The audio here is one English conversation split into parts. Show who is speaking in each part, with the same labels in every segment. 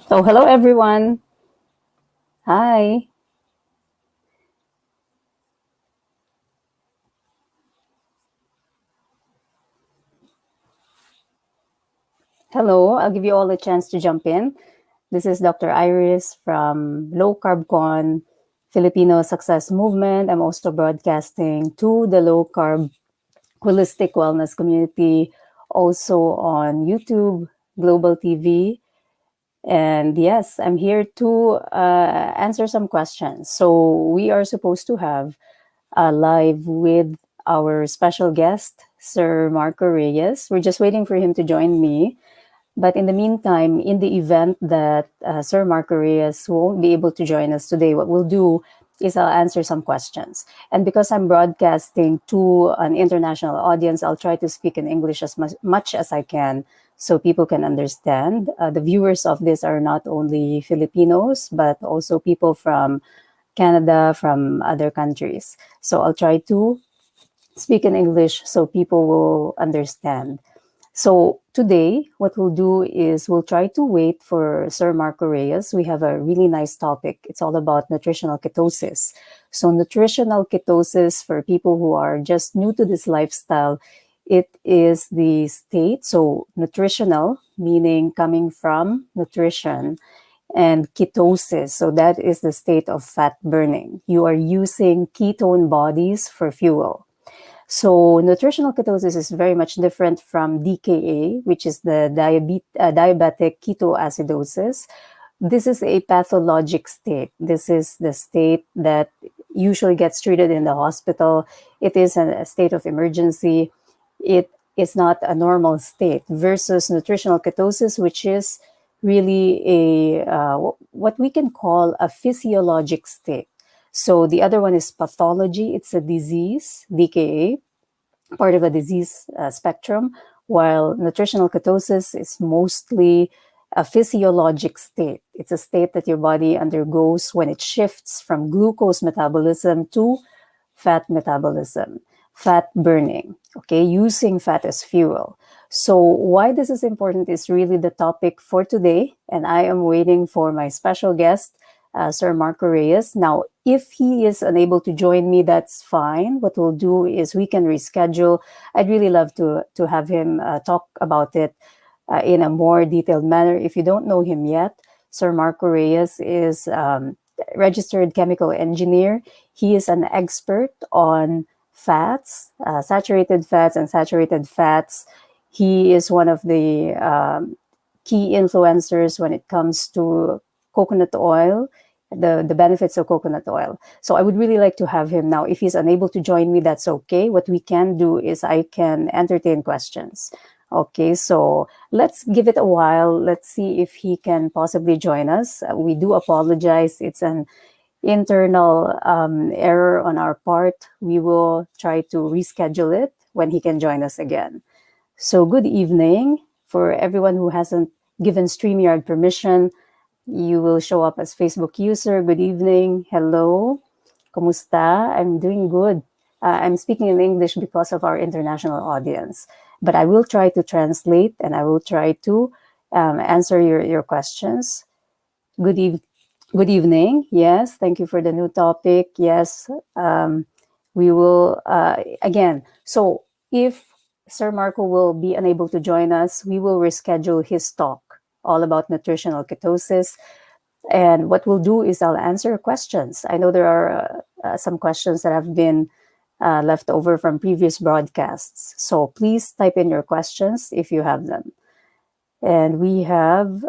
Speaker 1: So, hello everyone. Hi. Hello. I'll give you all a chance to jump in. This is Dr. Iris from Low Carb Con Filipino Success Movement. I'm also broadcasting to the low carb holistic wellness community, also on YouTube, Global TV. And yes, I'm here to answer some questions. So, we are supposed to have live with our special guest, Sir Marco Reyes. We're just waiting for him to join me. But in the meantime, in the event that Sir Marco Reyes won't be able to join us today, what we'll do is I'll answer some questions. And because I'm broadcasting to an international audience, I'll try to speak in English as much as I can so people can understand. The viewers of this are not only Filipinos, but also people from Canada, from other countries. So I'll try to speak in English so people will understand. So today, what we'll do is we'll try to wait for Sir Marco Reyes. We have a really nice topic. It's all about nutritional ketosis. So nutritional ketosis, for people who are just new to this lifestyle, it is the state. So nutritional, meaning coming from nutrition, and ketosis. So that is the state of fat burning. You are using ketone bodies for fuel. So nutritional ketosis is very much different from DKA, which is the diabetic ketoacidosis. This is a pathologic state. This is the state that usually gets treated in the hospital. It is a state of emergency. It is not a normal state versus nutritional ketosis, which is really what we can call a physiologic state. So the other one is pathology. It's a disease, DKA, part of a disease spectrum, while nutritional ketosis is mostly a physiologic state. It's a state that your body undergoes when it shifts from glucose metabolism to fat metabolism, fat burning, okay, using fat as fuel. So, why this is important is really the topic for today, and I am waiting for my special guest, Sir Marco Reyes. Now, if he is unable to join me, that's fine. What we'll do is we can reschedule. I'd really love to have him talk about it in a more detailed manner. If you don't know him yet, Sir Marco Reyes is registered chemical engineer. He is an expert on fats, saturated fats, and saturated fats. He is one of the key influencers when it comes to coconut oil, the benefits of coconut oil. So I would really like to have him now. If he's unable to join me, that's okay. What we can do is I can entertain questions. Okay, so let's give it a while. Let's see if he can possibly join us. We do apologize. It's an internal error on our part. We will try to reschedule it when he can join us again. So, good evening for everyone who hasn't given StreamYard permission. You will show up as Facebook user. Good evening. Hello. Kumusta? I'm doing good. I'm speaking in English because of our international audience, but I will try to translate and I will try to answer your questions. Good, good evening. Yes, thank you for the new topic. Yes, we will, again, so if Sir Marco will be unable to join us, we will reschedule his talk all about nutritional ketosis. And what we'll do is I'll answer questions. I know there are some questions that have been left over from previous broadcasts. So please type in your questions if you have them. And we have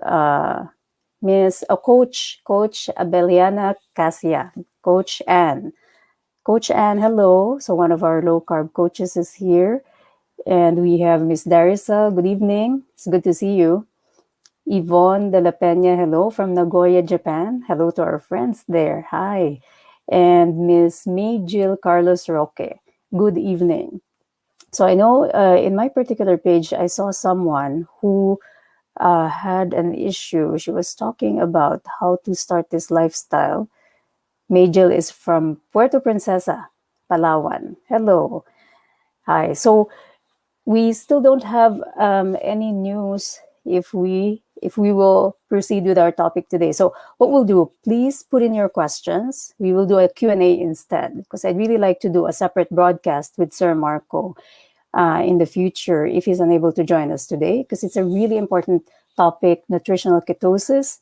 Speaker 1: Coach Abeliana Casia, Coach Anne. Coach Anne, hello. So one of our low carb coaches is here. And we have Miss Darisa. Good evening. It's good to see you. Yvonne de la Peña, hello from Nagoya, Japan. Hello to our friends there. Hi. And Miss May Jill Carlos Roque. Good evening. So I know in my particular page, I saw someone who had an issue. She was talking about how to start this lifestyle. May Jill is from Puerto Princesa, Palawan. Hello. Hi. So we still don't have any news if we will proceed with our topic today. So what we'll do, please put in your questions. We will do a Q&A instead, because I'd really like to do a separate broadcast with Sir Marco in the future if he's unable to join us today, because it's a really important topic. Nutritional ketosis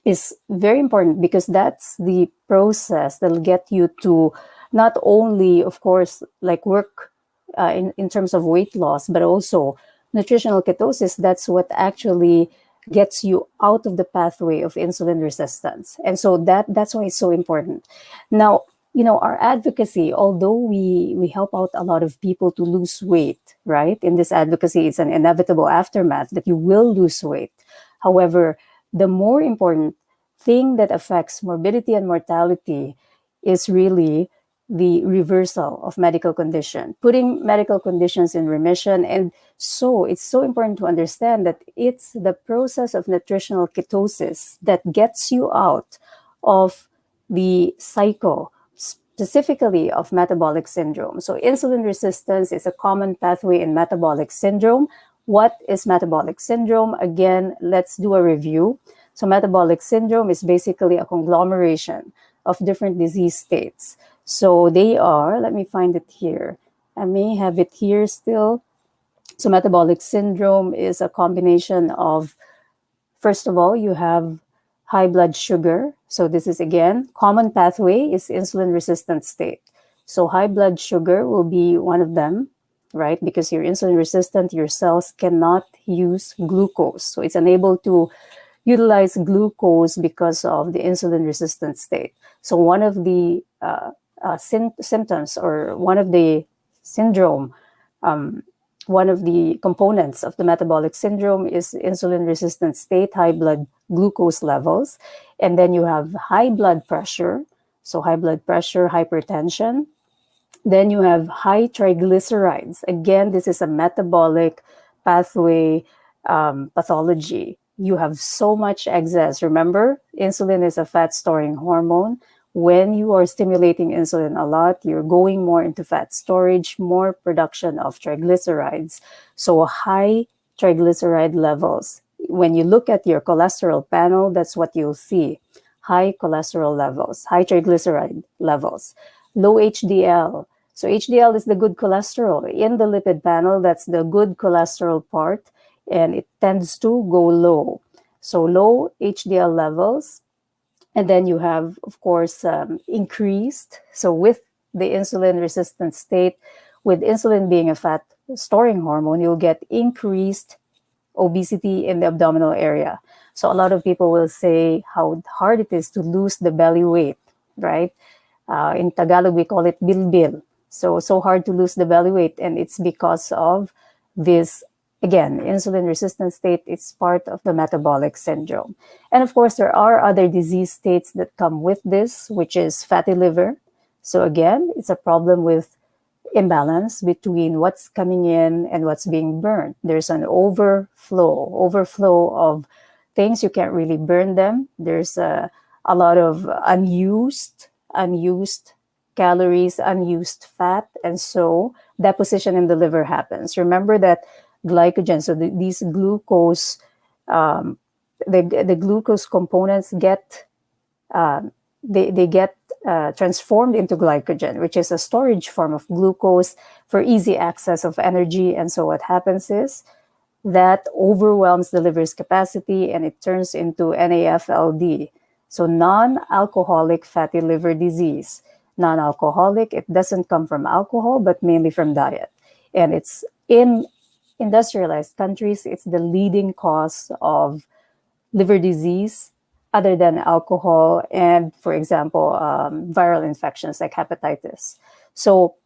Speaker 1: is very important because that's the process that'll get you to not only, of course, like work in terms of weight loss, but also nutritional ketosis. That's what actually gets you out of the pathway of insulin resistance. And so that's why it's so important. Now, our advocacy, although we help out a lot of people to lose weight, right? In this advocacy, it's an inevitable aftermath that you will lose weight. However, the more important thing that affects morbidity and mortality is really the reversal of medical condition, putting medical conditions in remission. And so it's so important to understand that it's the process of nutritional ketosis that gets you out of the cycle, specifically of metabolic syndrome. So insulin resistance is a common pathway in metabolic syndrome. What is metabolic syndrome? Again, let's do a review. So metabolic syndrome is basically a conglomeration of different disease states. So they are, let me find it here. I may have it here still. So metabolic syndrome is a combination of, first of all, you have high blood sugar. So this is, again, common pathway is insulin resistant state. So high blood sugar will be one of them, right? Because you're insulin resistant, your cells cannot use glucose. So it's unable to utilize glucose because of the insulin resistant state. So one of the symptoms, or one of the syndrome, one of the components of the metabolic syndrome is insulin resistant state, high blood glucose levels. And then you have high blood pressure. So high blood pressure, hypertension. Then you have high triglycerides. Again, this is a metabolic pathway pathology. You have so much excess. Remember, insulin is a fat storing hormone. When you are stimulating insulin a lot, you're going more into fat storage, more production of triglycerides. So high triglyceride levels. When you look at your cholesterol panel, that's what you'll see. High cholesterol levels, high triglyceride levels, low HDL. So HDL is the good cholesterol. In the lipid panel, that's the good cholesterol part, and it tends to go low. So low HDL levels. And then you have, of course, increased. So with the insulin resistant state, with insulin being a fat storing hormone, you'll get increased obesity in the abdominal area. So a lot of people will say how hard it is to lose the belly weight, right? In Tagalog, we call it bilbil. So hard to lose the belly weight. And it's because of this, again, insulin resistant state. It's part of the metabolic syndrome. And of course, there are other disease states that come with this, which is fatty liver. So again, it's a problem with imbalance between what's coming in and what's being burned. There's an overflow of things. You can't really burn them. There's a lot of unused calories, unused fat. And so deposition in the liver happens. Remember that glycogen, so these glucose, the glucose components get, they get transformed into glycogen, which is a storage form of glucose for easy access of energy. And so what happens is that overwhelms the liver's capacity and it turns into NAFLD. So non-alcoholic fatty liver disease. Non-alcoholic, it doesn't come from alcohol, but mainly from diet. And it's in industrialized countries, it's the leading cause of liver disease other than alcohol and, for example, viral infections like hepatitis. So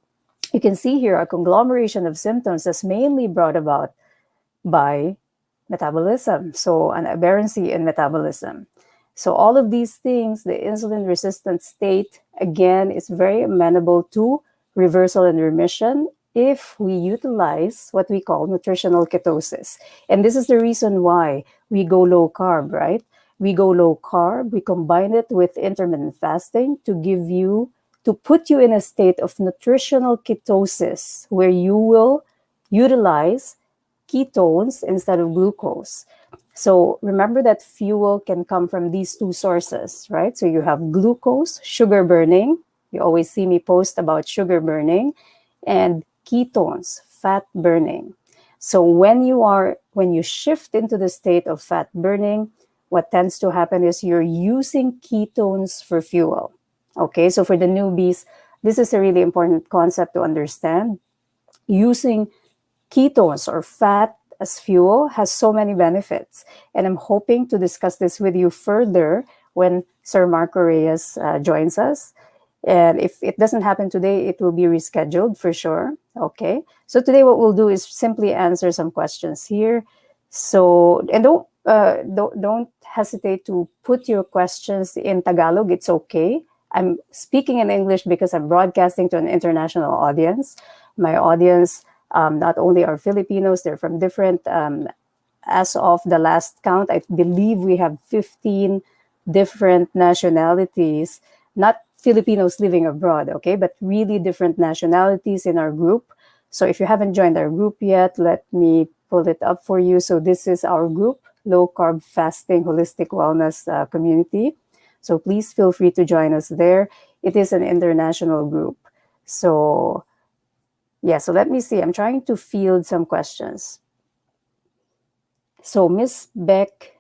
Speaker 1: you can see here a conglomeration of symptoms that's mainly brought about by metabolism. So an aberrancy in metabolism. So all of these things, the insulin resistant state, again, is very amenable to reversal and remission if we utilize what we call nutritional ketosis. And this is the reason why we go low carb, right? We go low carb, we combine it with intermittent fasting to put you in a state of nutritional ketosis where you will utilize ketones instead of glucose. So remember that fuel can come from these two sources, right? So you have glucose, sugar burning. You always see me post about sugar burning, and ketones, fat burning. So when you shift into the state of fat burning, what tends to happen is you're using ketones for fuel. Okay, so for the newbies, this is a really important concept to understand. Using ketones or fat as fuel has so many benefits. And I'm hoping to discuss this with you further when Sir Marco Reyes joins us. And if it doesn't happen today, it will be rescheduled for sure. Okay. So today, what we'll do is simply answer some questions here. So, and don't hesitate to put your questions in Tagalog. It's okay. I'm speaking in English because I'm broadcasting to an international audience. My audience not only are Filipinos, they're from different, as of the last count, I believe we have 15 different nationalities, not Filipinos living abroad, okay, but really different nationalities in our group. So if you haven't joined our group yet, let me pull it up for you. So this is our group, Low Carb Fasting Holistic Wellness Community. So please feel free to join us there. It is an international group. So yeah, so let me see. I'm trying to field some questions. So Miss Beck,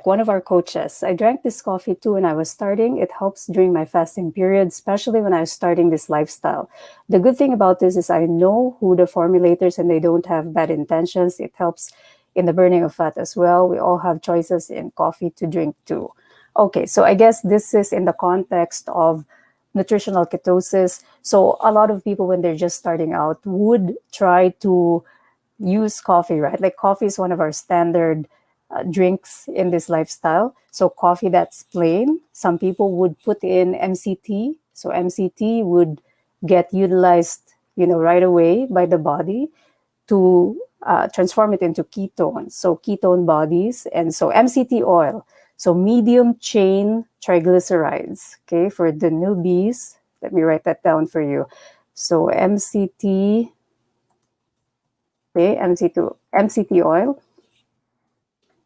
Speaker 1: one of our coaches, I drank this coffee too when I was starting. It helps during my fasting period, especially when I was starting this lifestyle. The good thing about this is I know who the formulators and they don't have bad intentions. It helps in the burning of fat as well. We all have choices in coffee to drink too. Okay, so I guess this is in the context of nutritional ketosis. So a lot of people, when they're just starting out, would try to use coffee, right? Like coffee is one of our standard drinks in this lifestyle. So coffee that's plain. Some people would put in MCT. So MCT would get utilized, right away by the body to transform it into ketones. So ketone bodies, and so MCT oil. So medium chain triglycerides. Okay, for the newbies, let me write that down for you. So MCT. Okay, MCT oil,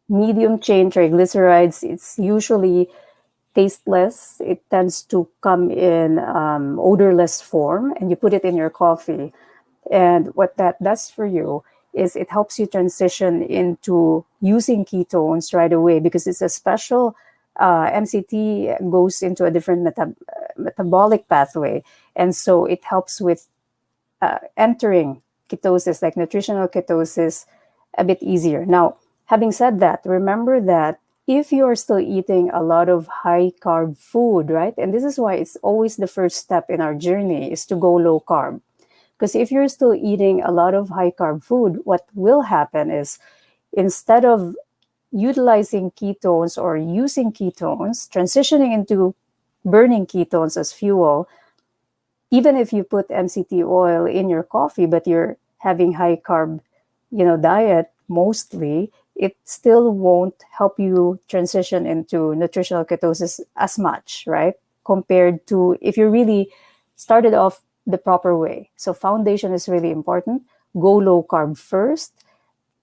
Speaker 1: medium chain triglycerides. It's usually tasteless. It tends to come in odorless form, and you put it in your coffee. And what that does for you is it helps you transition into using ketones right away, because it's a special MCT goes into a different metabolic pathway. And so it helps with entering ketosis, like nutritional ketosis, a bit easier. Now, having said that, remember that if you're still eating a lot of high carb food, right? And this is why it's always the first step in our journey is to go low carb. Because if you're still eating a lot of high carb food, what will happen is instead of utilizing ketones or using ketones, transitioning into burning ketones as fuel, even if you put MCT oil in your coffee, but you're having high carb, diet mostly, it still won't help you transition into nutritional ketosis as much, right? Compared to if you really started off the proper way. So foundation is really important. Go low carb first.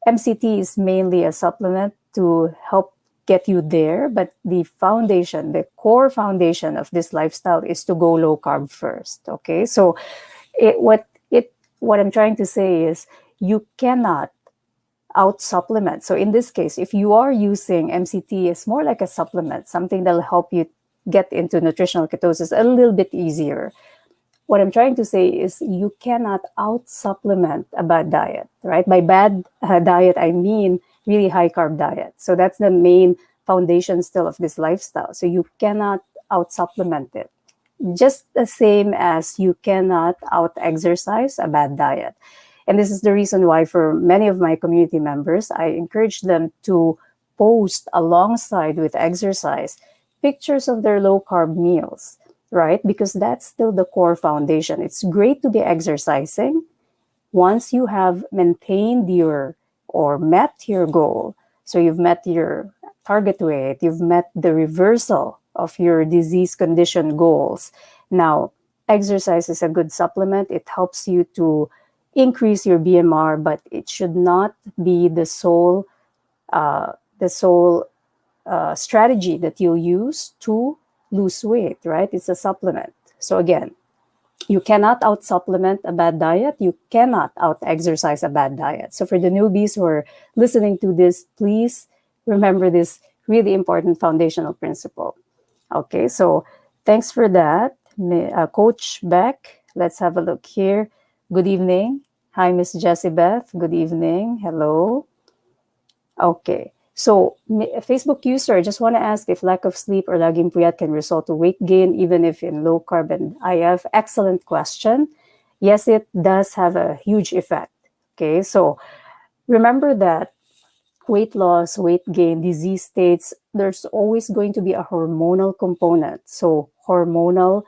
Speaker 1: MCT is mainly a supplement to help get you there, but the foundation, the core foundation of this lifestyle is to go low carb first. Okay, so what I'm trying to say is you cannot out supplement. So in this case, if you are using MCT, it's more like a supplement, something that'll help you get into nutritional ketosis a little bit easier. What I'm trying to say is you cannot out supplement a bad diet, right? By bad diet, I mean really high carb diet. So that's the main foundation still of this lifestyle. So you cannot out supplement it. Just the same as you cannot out exercise a bad diet. And this is the reason why for many of my community members, I encourage them to post alongside with exercise pictures of their low carb meals, right? Because that's still the core foundation. It's great to be exercising once you have maintained your or met your goal. So you've met your target weight, you've met the reversal of your disease condition goals. Now, exercise is a good supplement. It helps you to increase your BMR, but it should not be the sole strategy that you'll use to lose weight, right? It's a supplement. So again, you cannot out supplement a bad diet. You cannot out exercise a bad diet. So for the newbies who are listening to this, please remember this really important foundational principle. Okay, so thanks for that, Coach Beck. Let's have a look here. Good evening. Hi, Miss Jessie Beth. Good evening. Hello. Okay. So, Facebook user, just want to ask if lack of sleep or laging puyat can result to weight gain, even if in low carb and IF. Excellent question. Yes, it does have a huge effect. Okay. So, remember that weight loss, weight gain, disease states, there's always going to be a hormonal component. So, hormonal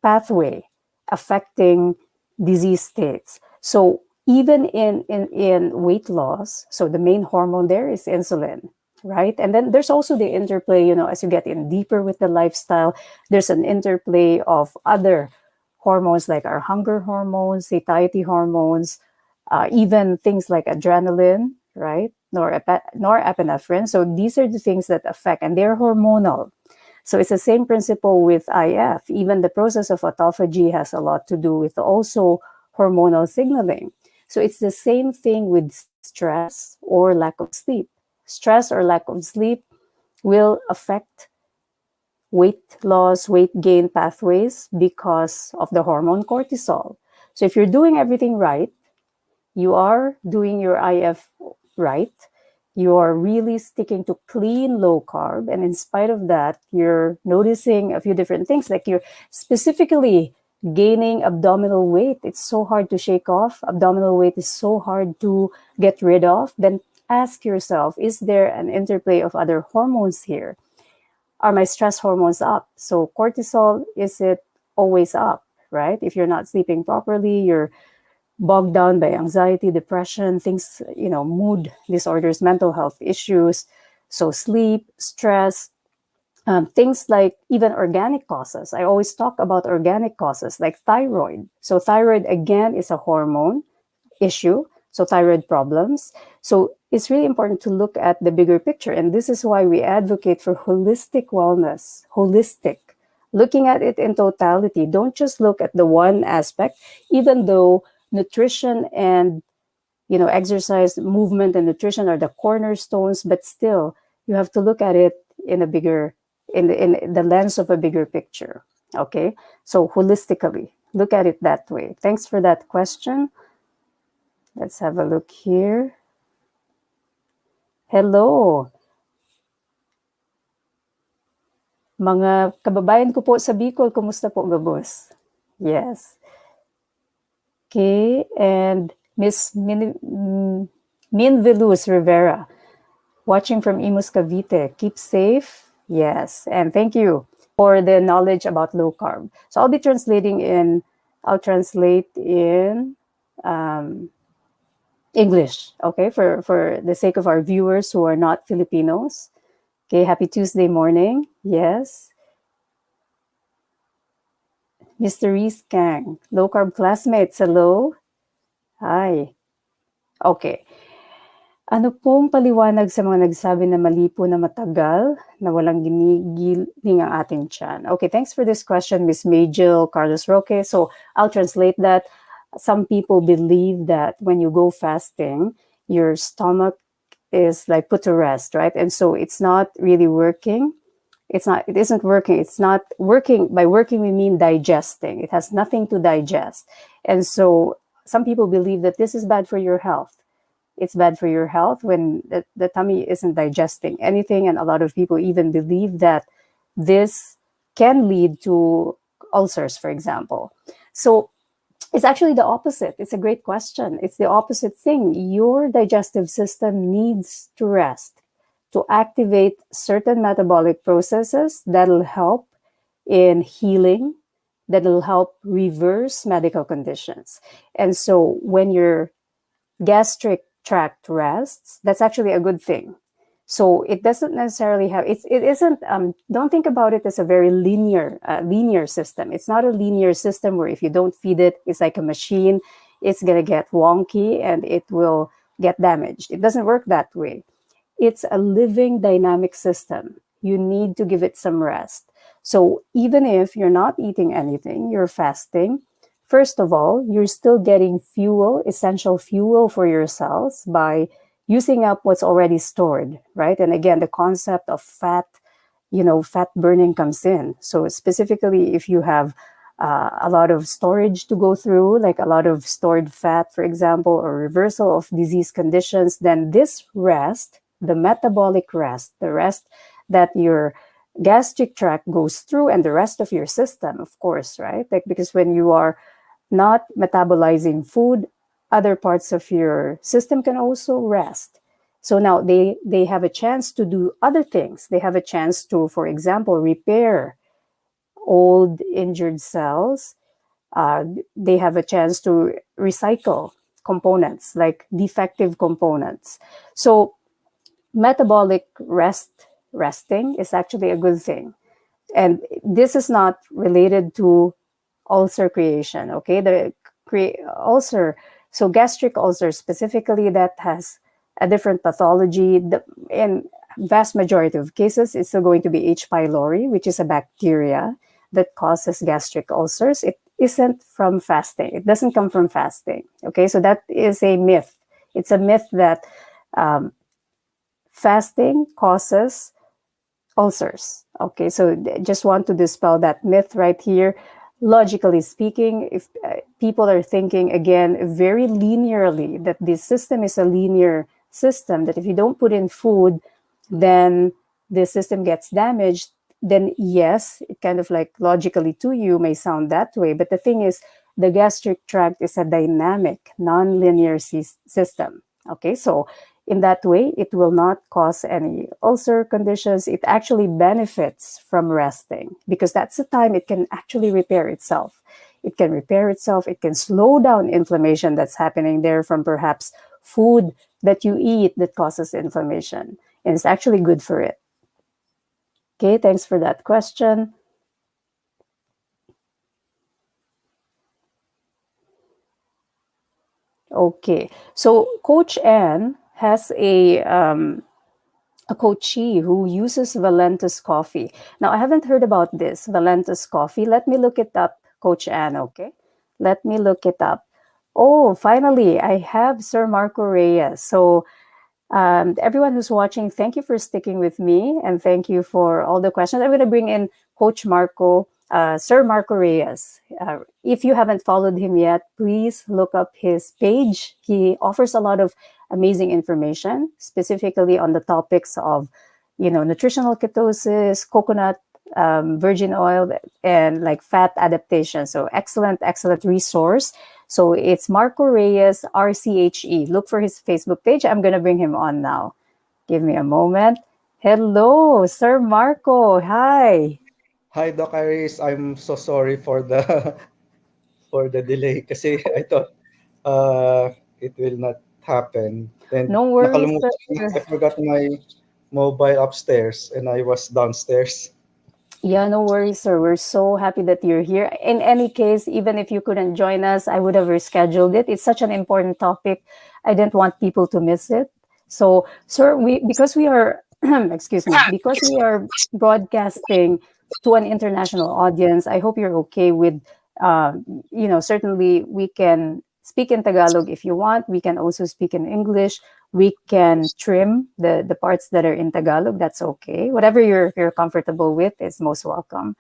Speaker 1: pathway affecting disease states. So even in weight loss, so the main hormone there is insulin, right? And then there's also the interplay, as you get in deeper with the lifestyle, there's an interplay of other hormones like our hunger hormones, satiety hormones, even things like adrenaline, right? Norepinephrine. So these are the things that affect, and they're hormonal. So it's the same principle with IF. Even the process of autophagy has a lot to do with also hormonal signaling. So it's the same thing with stress or lack of sleep. Stress or lack of sleep will affect weight loss, weight gain pathways because of the hormone cortisol. So if you're doing everything right, you are doing your IF right, you are really sticking to clean low carb, and in spite of that, you're noticing a few different things, like you're specifically gaining abdominal weight. It's so hard to shake off. Abdominal weight is so hard to get rid of. Then ask yourself, is there an interplay of other hormones here? Are my stress hormones up? So cortisol, is it always up, right? If you're not sleeping properly, you're bogged down by anxiety, depression, things, mood disorders, mental health issues. So sleep, stress, things like even organic causes. I always talk about organic causes like thyroid. So thyroid, again, is a hormone issue. So thyroid problems. So it's really important to look at the bigger picture. And this is why we advocate for holistic wellness, looking at it in totality. Don't just look at the one aspect, even though nutrition and exercise, movement, and nutrition are the cornerstones, but still you have to look at it in the lens of a bigger picture. Okay, so holistically, look at it that way. Thanks for that question. Let's have a look here. Hello, mga kababayan ko po sa Bicol, kumusta po, Gabos? Yes. Okay, and Miss Minvelus Rivera, watching from Imus, Cavite. Keep safe. Yes, and thank you for the knowledge about low carb. So I'll translate in English, okay, for the sake of our viewers who are not Filipinos. Okay, happy Tuesday morning. Yes. Mr. Reese Kang, low carb classmates, hello. Hi. Okay. Ano pong paliwanag sa mga nagsabi na mali po na matagal na walang ginigiling ang ating tiyan? Okay, thanks for this question, Miss Majel Carlos Roque. So I'll translate that. Some people believe that when you go fasting, your stomach is like put to rest, right? And so it's not really working. It isn't working. It's not working. By working, we mean digesting. It has nothing to digest. And so some people believe that this is bad for your health. It's bad for your health when the tummy isn't digesting anything. And a lot of people even believe that this can lead to ulcers, for example. So it's actually the opposite. It's a great question. It's the opposite thing. Your digestive system needs to rest to activate certain metabolic processes that'll help in healing, that'll help reverse medical conditions. And so when your gastric tract rests, that's actually a good thing. So it doesn't necessarily have it isn't don't think about it as a very linear system. It's not a linear system where if you don't feed it, it's like a machine. It's going to get wonky and it will get damaged. It doesn't work that way. It's a living dynamic system. You need to give it some rest. So even if you're not eating anything, you're fasting, first of all, you're still getting fuel, essential fuel for your cells by using up what's already stored, right? And again, the concept of fat, fat burning comes in. So specifically, if you have a lot of storage to go through, like a lot of stored fat, for example, or reversal of disease conditions, then this rest, the metabolic rest, the rest that your gastric tract goes through and the rest of your system, of course, right? Like, because when you are not metabolizing food, other parts of your system can also rest. So now they have a chance to do other things. They have a chance to, for example, repair old injured cells. They have a chance to recycle components like defective components. So metabolic resting is actually a good thing. And this is not related to ulcer creation, okay? The ulcer, so gastric ulcer specifically, that has a different pathology. In vast majority of cases, it's still going to be H. pylori, which is a bacteria that causes gastric ulcers. It isn't from fasting. It doesn't come from fasting, okay? So that is a myth. It's a myth that fasting causes ulcers. Okay, so just want to dispel that myth right here. Logically speaking, if people are thinking again very linearly, that this system is a linear system, that if you don't put in food, then the system gets damaged, then yes, it kind of like logically to you may sound that way. But the thing is, the gastric tract is a dynamic, non-linear system. Okay, so in that way, it will not cause any ulcer conditions. It actually benefits from resting because that's the time it can actually repair itself. It can repair itself. It can slow down inflammation that's happening there from perhaps food that you eat that causes inflammation. And it's actually good for it. Okay, thanks for that question. Okay, so Coach Ann has a coachee who uses Valentus coffee. Now, I haven't heard about this Valentus coffee. Let me look it up, Coach Ann, okay? Let me look it up. Oh, finally, I have Sir Marco Reyes. So, everyone who's watching, thank you for sticking with me and thank you for all the questions. I'm going to bring in Coach Marco, Sir Marco Reyes. If you haven't followed him yet, please look up his page. He offers a lot of amazing information, specifically on the topics of, nutritional ketosis, coconut, virgin oil, and like fat adaptation. So excellent resource. So it's Marco Reyes, RChE. Look for his Facebook page. I'm going to bring him on now. Give me a moment. Hello, Sir Marco. Hi.
Speaker 2: Hi, Doc Iris. I'm so sorry for the for the delay kasi I thought it will not happen. And
Speaker 1: No worries,
Speaker 2: nakalimutan ko,
Speaker 1: sir.
Speaker 2: I forgot my mobile upstairs and I was downstairs.
Speaker 1: Yeah, no worries, sir. We're so happy that you're here. In any case, even if you couldn't join us, I would have rescheduled it. It's such an important topic. I didn't want people to miss it. So, sir, because we are excuse me, because we are broadcasting to an international audience, I hope you're okay with certainly we can speak in Tagalog if you want. We can also speak in English. We can trim the parts that are in Tagalog. That's okay. Whatever you're comfortable with is most welcome.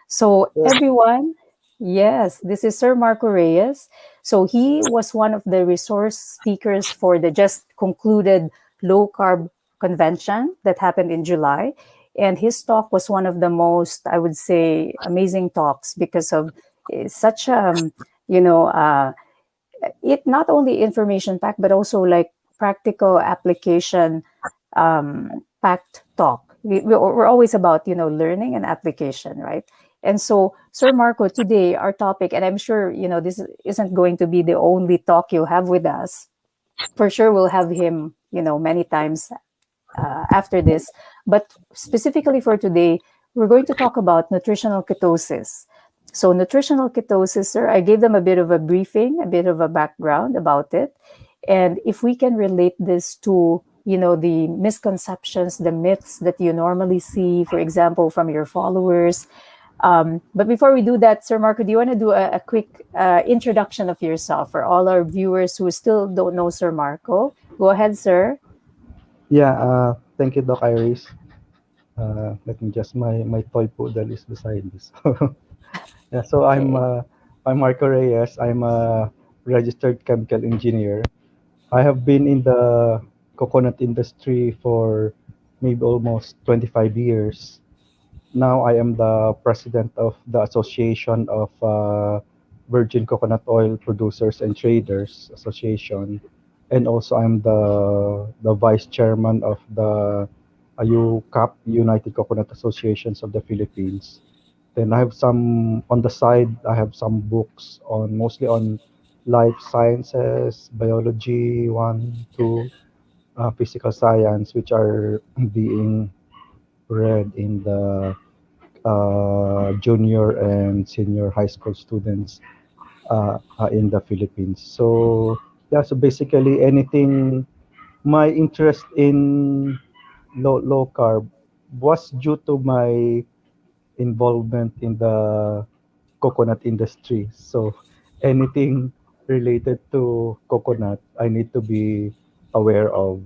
Speaker 1: So everyone, yes, this is Sir Marco Reyes. So he was one of the resource speakers for the just concluded low carb convention that happened in July. And his talk was one of the most, I would say, amazing talks because of such you know uh, it not only information packed but also like practical application packed talk. We're always about learning and application, right? And so, Sir Marco, today our topic, and I'm sure this isn't going to be the only talk you'll have with us. For sure we'll have him many times after this. But specifically for today, we're going to talk about nutritional ketosis. So, nutritional ketosis, sir, I gave them a bit of a briefing, a bit of a background about it. And if we can relate this to, the misconceptions, the myths that you normally see, for example, from your followers. But before we do that, Sir Marco, do you want to do a quick introduction of yourself for all our viewers who still don't know Sir Marco? Go ahead, sir.
Speaker 2: Yeah, thank you, Doc Iris. Let me just my toy poodle is beside this. Yeah, so
Speaker 1: Okay.
Speaker 2: I'm Marco Reyes. I'm a registered chemical engineer. I have been in the coconut industry for maybe almost 25 years. Now I am the president of the Association of Virgin Coconut Oil Producers and Traders Association, and also I'm the vice chairman of the UCAP, United Coconut Associations of the Philippines. Then I have some on the side. I have some books on mostly on life sciences, biology, one, two, physical science, which are being read in the junior and senior high school students in the Philippines. So yeah, so basically anything. My interest in low carb was due to my involvement in the coconut industry. So anything related to coconut, I need to be aware of.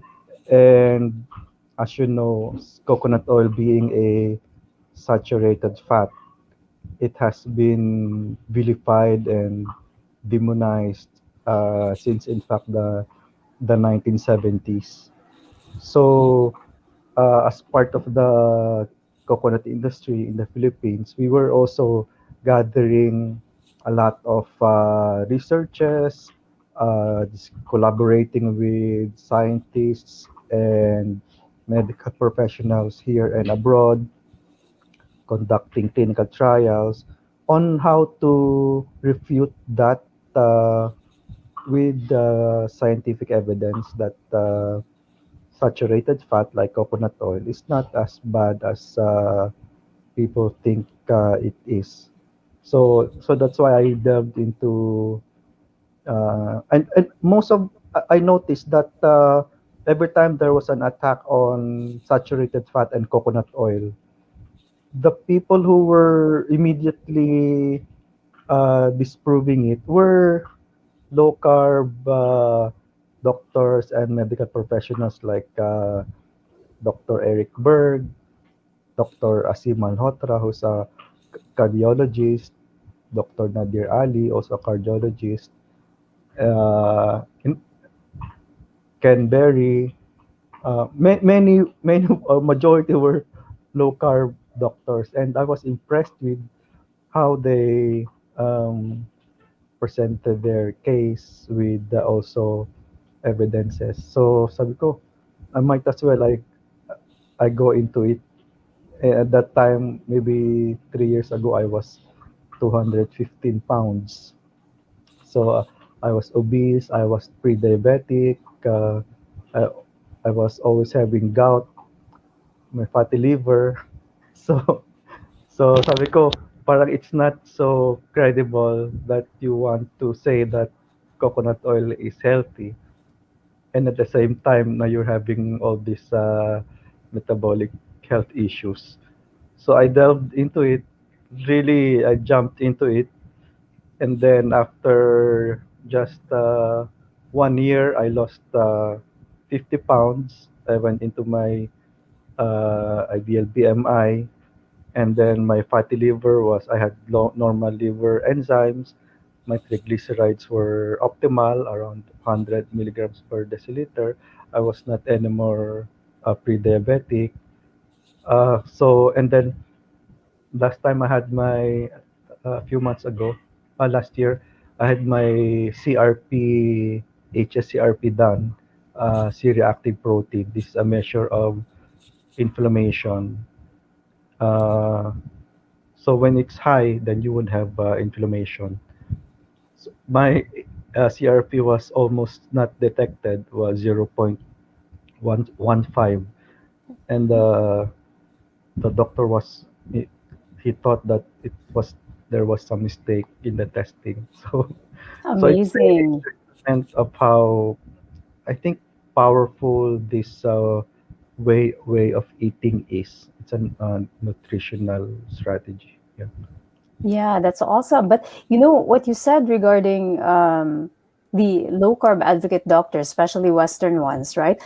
Speaker 2: And as you know, coconut oil being a saturated fat, it has been vilified and demonized since in fact the 1970s. So as part of the coconut industry in the Philippines, we were also gathering a lot of researchers, collaborating with scientists and medical professionals here and abroad, conducting clinical trials on how to refute that with scientific evidence that saturated fat like coconut oil is not as bad as people think it is. So that's why I delved into and most of I noticed that every time there was an attack on saturated fat and coconut oil, the people who were immediately disproving it were low carb doctors and medical professionals like Dr. Eric Berg, Dr. Asim Malhotra, who's a cardiologist, Dr. Nadir Ali, also a cardiologist, uh, Ken Berry, many majority were low carb doctors, and I was impressed with how they presented their case with also evidences. So sabi ko, I might as well I go into it. At that time, maybe 3 years ago, I was 215 pounds. So I was obese. I was pre-diabetic. I, I was always having gout, my fatty liver. So so sabi ko, parang it's not so credible that you want to say that coconut oil is healthy, and at the same time now you're having all these metabolic health issues. So I delved into it. Really, I jumped into it, and then after just 1 year, I lost 50 pounds. I went into my ideal BMI, and then my fatty liver was I had normal liver enzymes. My triglycerides were optimal, around 100 milligrams per deciliter. I was not anymore pre-diabetic. So and then last time I had my a few months ago, last year, I had my CRP, HSCRP done, C-reactive protein. This is a measure of inflammation. Uh, so when it's high, then you would have inflammation. So my CRP was almost not detected, was 0.115. and the doctor was he thought that it was there was some mistake in the testing. So it's a
Speaker 1: Amazing.
Speaker 2: experiment of how I think powerful this way of eating is. It's a nutritional strategy. Yeah.
Speaker 1: Yeah, that's awesome. But you know what you said regarding the low carb advocate doctors, especially Western ones, right?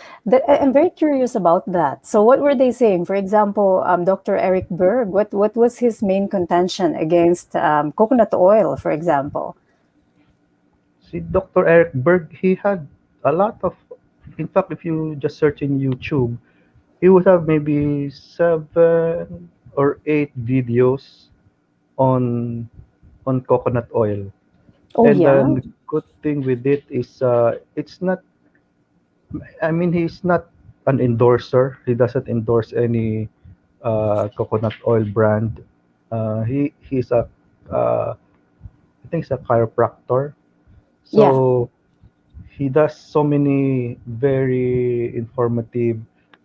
Speaker 1: I'm very curious about that. So, what were they saying? For example, Dr. Eric Berg, what was his main contention against coconut oil, for example?
Speaker 2: See, Dr. Eric Berg, he had a lot of. In fact, if you just search in YouTube, he would have maybe 7 or 8 videos on coconut oil.
Speaker 1: Oh,
Speaker 2: And
Speaker 1: yeah.
Speaker 2: the good thing with it is it's not. I mean, he's not an endorser. He doesn't endorse any coconut oil brand. He's a I think he's a chiropractor.
Speaker 1: Yeah.
Speaker 2: So he does so many very informative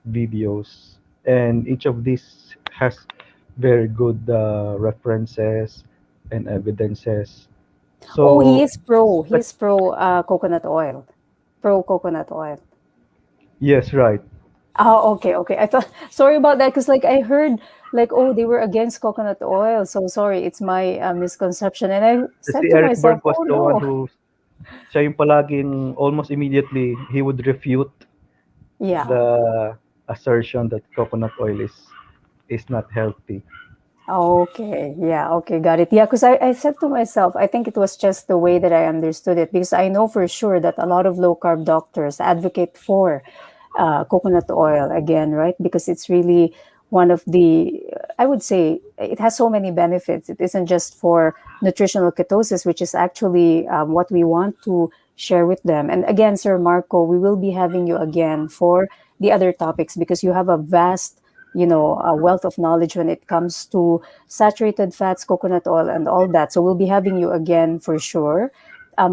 Speaker 2: videos, and each of these has very good references and evidences.
Speaker 1: Oh, he
Speaker 2: So,
Speaker 1: is pro.
Speaker 2: like,
Speaker 1: He's pro coconut oil. Pro coconut oil.
Speaker 2: yes, right.
Speaker 1: Oh, okay, okay. I thought sorry about that because like I heard like oh they were against coconut oil. So sorry, it's my misconception. And I
Speaker 2: Si
Speaker 1: said to
Speaker 2: Eric
Speaker 1: myself,
Speaker 2: Berg was
Speaker 1: oh
Speaker 2: the one
Speaker 1: no.
Speaker 2: who siya yung palaging almost immediately he would refute
Speaker 1: Yeah.
Speaker 2: the assertion that coconut oil is not healthy.
Speaker 1: Okay. Yeah. Okay. Got it. Yeah. Because I said to myself, I think it was just the way that I understood it because I know for sure that a lot of low carb doctors advocate for coconut oil again, right? Because it's really one of the, I would say, it has so many benefits. It isn't just for nutritional ketosis, which is actually what we want to share with them. And again, Sir Marco, we will be having you again for the other topics because you have a vast a wealth of knowledge when it comes to saturated fats, coconut oil, and all that. So we'll be having you again for sure.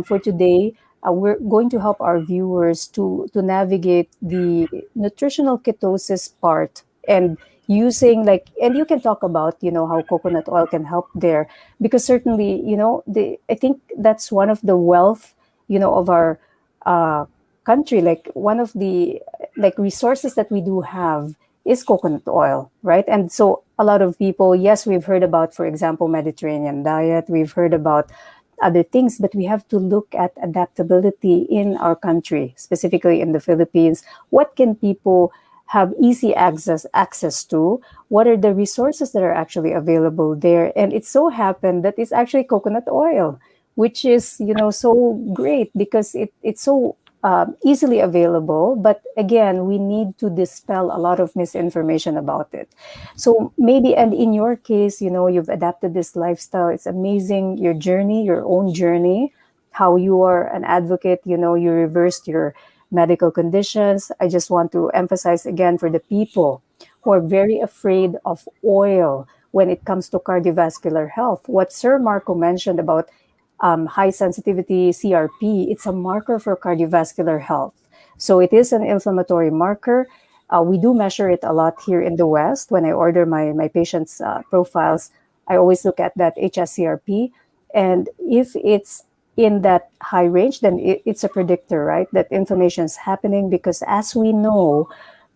Speaker 1: For today, we're going to help our viewers to navigate the nutritional ketosis part and using like and you can talk about how coconut oil can help there because certainly the I think that's one of the wealth of our uh, country, like one of the like resources that we do have is coconut oil, right? And so a lot of people, yes, we've heard about, for example, Mediterranean diet, we've heard about other things, but we have to look at adaptability in our country, specifically in the Philippines. What can people have easy access to? What are the resources that are actually available there? And it so happened that it's actually coconut oil, which is so great because it's so easily available. But again, we need to dispel a lot of misinformation about it. So maybe, and in your case, you've adapted this lifestyle. It's amazing, your journey, your own journey, how you are an advocate, you reversed your medical conditions. I just want to emphasize again for the people who are very afraid of oil when it comes to cardiovascular health. What Sir Marco mentioned about high sensitivity CRP, it's a marker for cardiovascular health. So it is an inflammatory marker. We do measure it a lot here in the West. When I order my patients' profiles, I always look at that HSCRP. And if it's in that high range, then it's a predictor, right? That inflammation is happening because as we know,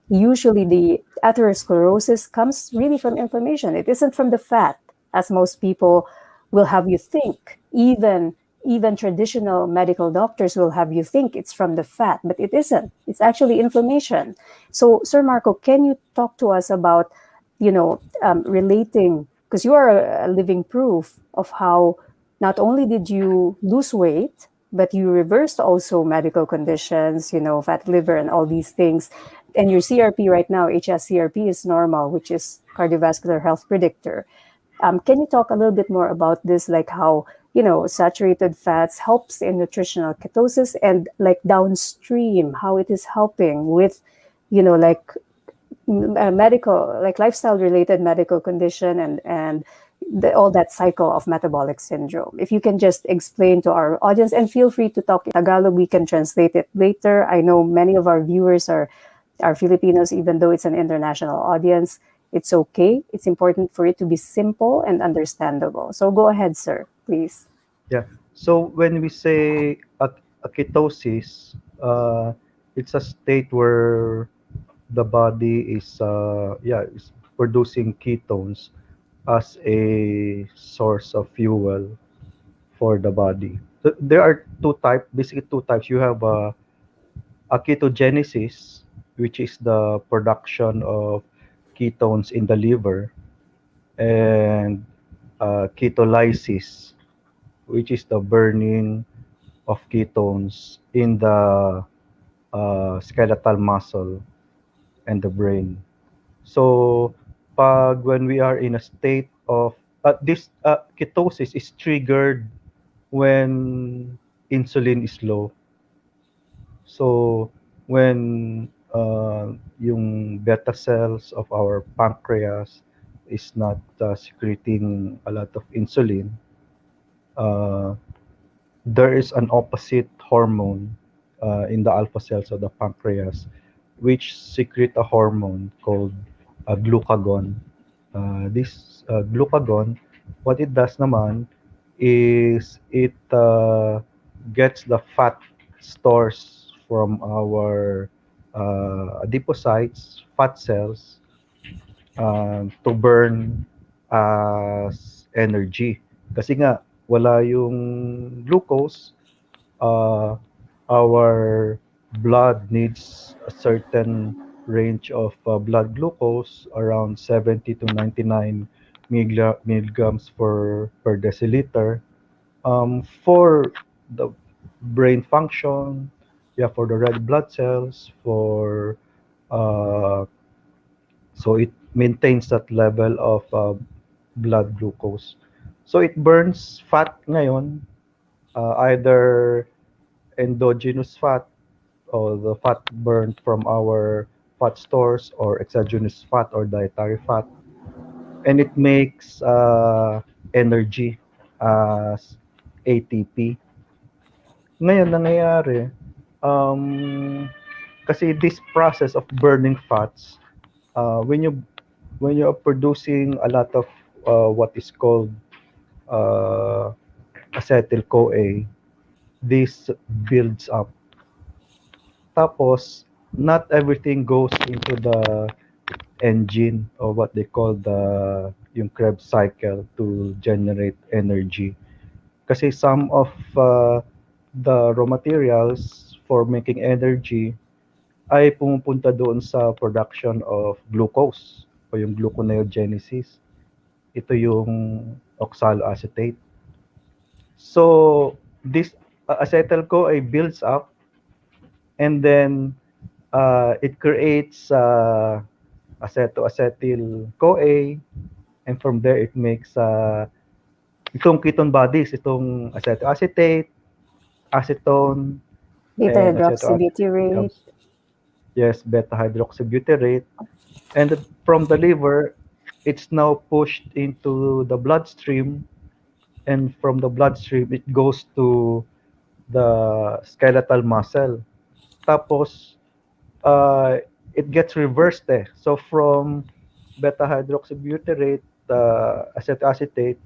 Speaker 1: usually the atherosclerosis comes really from inflammation. It isn't from the fat, as most people will have you think. Even traditional medical doctors will have you think it's from the fat, but it isn't. It's actually inflammation. So, Sir Marco, can you talk to us about, relating, because you are a living proof of how not only did you lose weight, but you reversed also medical conditions, fat liver and all these things. And your CRP right now, HSCRP, is normal, which is cardiovascular health predictor. Can you talk a little bit more about this, like how saturated fats helps in nutritional ketosis and like downstream how it is helping with like medical, like lifestyle related medical condition and all that cycle of metabolic syndrome. If you can just explain to our audience, and feel free to talk in Tagalog, we can translate it later. I know many of our viewers are Our Filipinos, even though it's an international audience, it's okay. It's important for it to be simple and understandable. So go ahead, sir, please.
Speaker 2: Yeah. So when we say a ketosis, it's a state where the body is producing ketones as a source of fuel for the body. So there are basically two types. You have a ketogenesis, which is the production of ketones in the liver, and ketolysis, which is the burning of ketones in the skeletal muscle and the brain. So, when we are in a state of this ketosis is triggered when insulin is low. So, when yung beta cells of our pancreas is not secreting a lot of insulin, uh, there is an opposite hormone in the alpha cells of the pancreas, which secrete a hormone called glucagon. This glucagon, what it does naman is it gets the fat stores from our adipocytes, fat cells, to burn as energy. Kasi nga, wala yung glucose, uh, our blood needs a certain range of blood glucose around 70 to 99 milligrams per deciliter for the brain function, yeah, for the red blood cells, for uh, so it maintains that level of blood glucose. So it burns fat ngayon, either endogenous fat or the fat burned from our fat stores or exogenous fat or dietary fat, and it makes energy as ATP. Ngayon nangyayari, um, kasi this process of burning fats, when you are producing a lot of what is called uh, acetyl CoA, this builds up. Tapos, not everything goes into the engine or what they call yung Krebs cycle to generate energy. Kasi some of the raw materials for making energy ay pumupunta doon sa production of glucose o yung gluconeogenesis. Ito yung oxaloacetate. So, this acetyl-CoA builds up, and then it creates aceto-acetyl-CoA, and from there it makes itong ketone bodies, itong acetoacetate, acetone,
Speaker 1: Beta
Speaker 2: and acetoacetate
Speaker 1: hydroxybutyrate.
Speaker 2: becomes, yes, beta hydroxybutyrate. And from the liver, it's now pushed into the bloodstream, and from the bloodstream it goes to the skeletal muscle. Tapos it gets reversed eh. So from beta hydroxybutyrate, acetoacetate,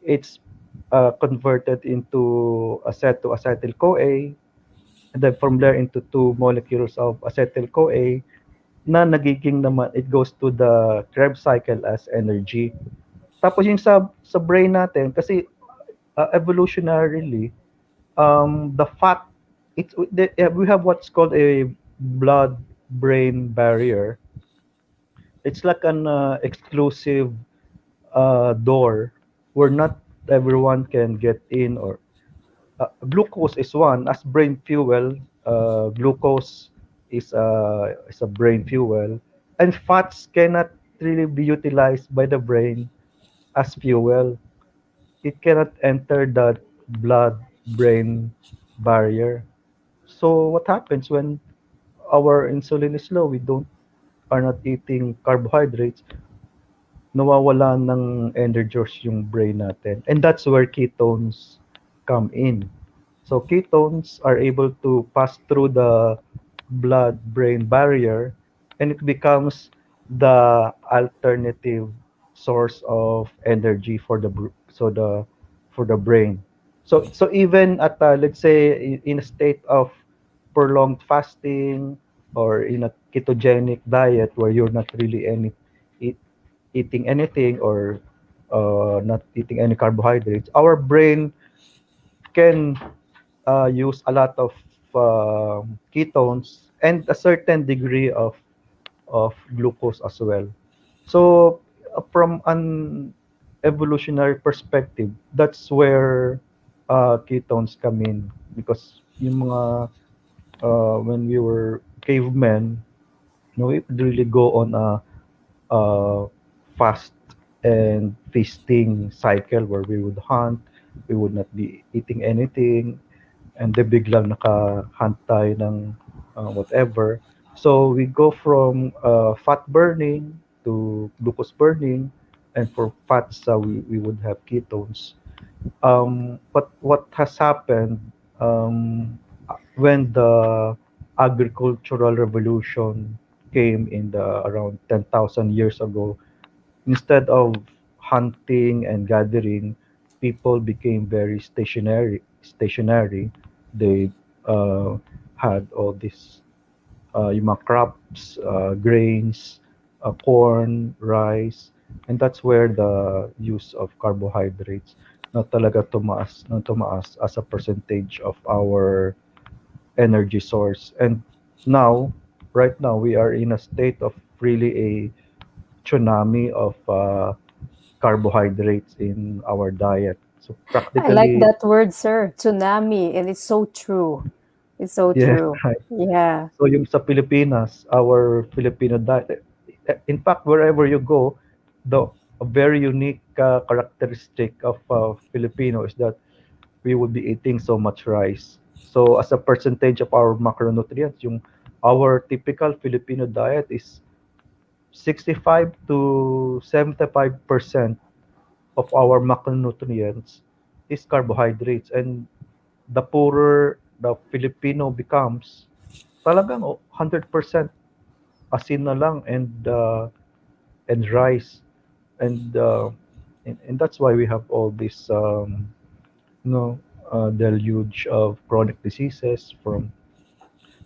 Speaker 2: it's converted into aceto-acetyl CoA, and then from there into two molecules of acetyl CoA na nagiging naman, it goes to the Krebs cycle as energy. Tapos yung sa brain natin, kasi evolutionarily, the fat, we have what's called a blood-brain barrier. It's like an exclusive door where not everyone can get in, or glucose is one as brain fuel. Glucose is a brain fuel, and fats cannot really be utilized by the brain as fuel. It cannot enter the blood-brain barrier. So what happens when our insulin is low? We don't are not eating carbohydrates, nawawala ng energy yung brain natin. And that's where ketones come in. So ketones are able to pass through the blood-brain barrier and it becomes the alternative source of energy for the brain. So even at let's say in a state of prolonged fasting or in a ketogenic diet where you're not really eat, eating anything or not eating any carbohydrates, our brain can use a lot of ketones and a certain degree of glucose as well. So from an evolutionary perspective, that's where ketones come in because yung mga when we were cavemen, we would really go on a fast and feasting cycle where we would hunt, we would not be eating anything, and then biglang naka-hunt tayo ng whatever. So we go from fat burning to glucose burning, and for fats we would have ketones. But what has happened when the agricultural revolution came in the around 10,000 years ago, instead of hunting and gathering, people became very stationary. They uh, had all these yung mga crops, grains, corn, rice, and that's where the use of carbohydrates na talaga tumaas as a percentage of our energy source. And now, right now, we are in a state of really a tsunami of carbohydrates in our diet. So
Speaker 1: I like
Speaker 2: practically,
Speaker 1: that word, sir. Tsunami, and it's so true. It's so
Speaker 2: yes,
Speaker 1: true.
Speaker 2: right.
Speaker 1: Yeah.
Speaker 2: So yung sa Pilipinas, our Filipino diet, in fact, wherever you go, the a very unique characteristic of Filipino is that we would be eating so much rice. So as a percentage of our macronutrients, yung our typical Filipino diet is 65 to 75% of our macronutrients is carbohydrates, and the poorer the Filipino becomes, talagang 100% asin na lang and rice and and that's why we have all this you know deluge of chronic diseases from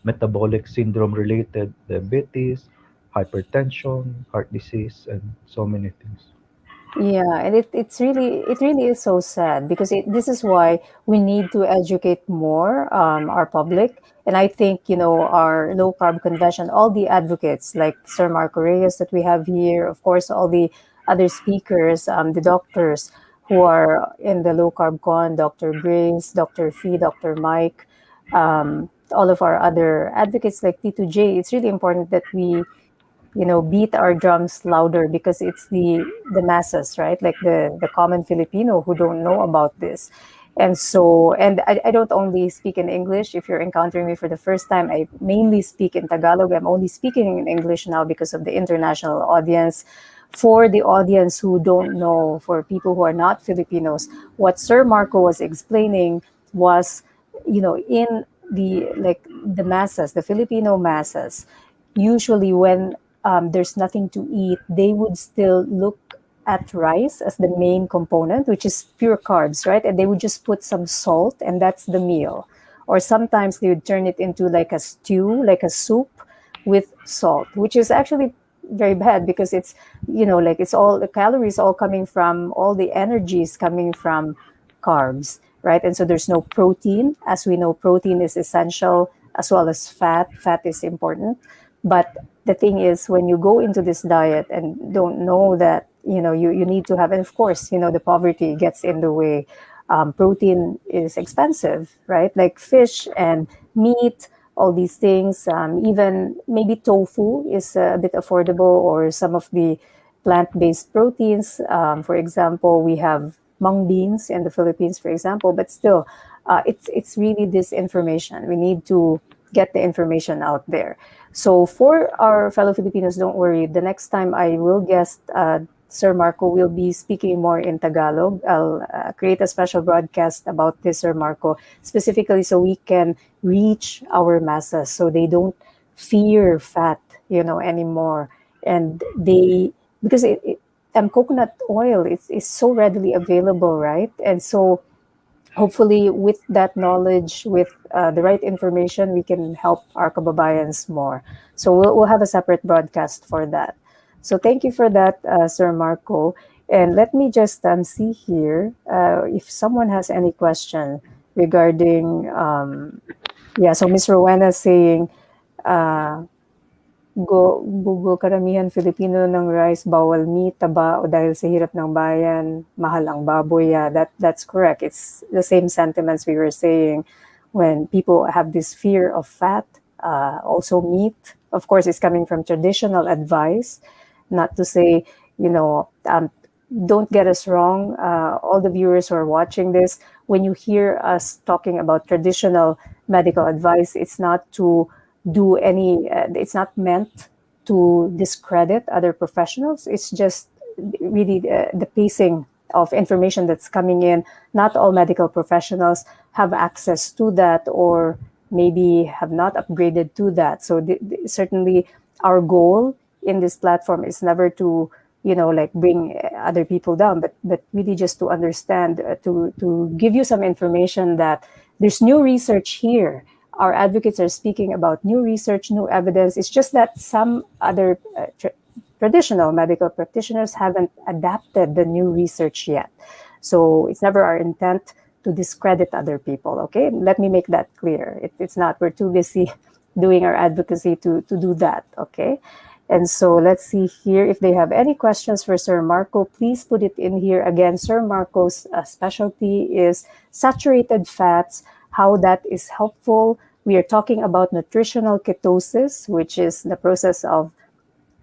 Speaker 2: metabolic syndrome related diabetes, hypertension, heart disease, and so many things.
Speaker 1: Yeah, and it really is so sad because this is why we need to educate more our public. And I think, our low carb convention, all the advocates like Sir Marco Reyes that we have here, of course, all the other speakers, the doctors who are in the low carb con, Dr. Grace, Dr. Fee, Dr. Mike, all of our other advocates like Tito J. It's really important that we beat our drums louder because it's the masses, right? Like the common Filipino who don't know about this. And so, and I don't only speak in English. If you're encountering me for the first time, I mainly speak in Tagalog. I'm only speaking in English now because of the international audience. For the audience who don't know, for people who are not Filipinos, what Sir Marco was explaining was, in the masses, the Filipino masses, usually when there's nothing to eat, they would still look at rice as the main component, which is pure carbs, right? And they would just put some salt, and that's the meal. Or sometimes they would turn it into like a stew, like a soup with salt, which is actually very bad because it's, like it's all the calories all coming from, all the energies coming from carbs, right? And so there's no protein. As we know, protein is essential as well as fat. Fat is important. But the thing is, when you go into this diet and don't know that, you need to have, and of course, the poverty gets in the way. Protein is expensive, right? Like fish and meat, all these things. Even maybe tofu is a bit affordable, or some of the plant-based proteins. For example, we have mung beans in the Philippines, for example, but still, it's really this information. We need to get the information out there. So for our fellow Filipinos, don't worry. The next time I will guest Sir Marco, will be speaking more in Tagalog. I'll create a special broadcast about this, Sir Marco, specifically so we can reach our masses so they don't fear fat anymore. And they, because coconut oil is so readily available, right? And so hopefully with that knowledge, with the right information, we can help our kababayans more. So we'll have a separate broadcast for that. So thank you for that, Sir Marco. And let me just see here if someone has any question regarding, yeah, so Miss Rowena saying, uh, Google, karamihan Filipino ng rice, bawal meat, taba, o dahil sa hirap ng bayan, mahal ang baboy. Yeah, that's correct. It's the same sentiments we were saying when people have this fear of fat. Also meat, of course, is coming from traditional advice. Not to say, you know, don't get us wrong, all the viewers who are watching this, when you hear us talking about traditional medical advice, it's not to do any, it's not meant to discredit other professionals. It's just really the pacing of information that's coming in. Not all medical professionals have access to that, or maybe have not upgraded to that. So certainly our goal in this platform is never to like bring other people down, but really just to understand, to give you some information that there's new research here. Our advocates are speaking about new research, new evidence. It's just that some other traditional medical practitioners haven't adapted the new research yet. So it's never our intent to discredit other people. Okay, let me make that clear. It's not. We're too busy doing our advocacy to do that. Okay. And so let's see here if they have any questions for Sir Marco. Please put it in here. Again, Sir Marco's specialty is saturated fats, how that is helpful. We are talking about nutritional ketosis, which is the process of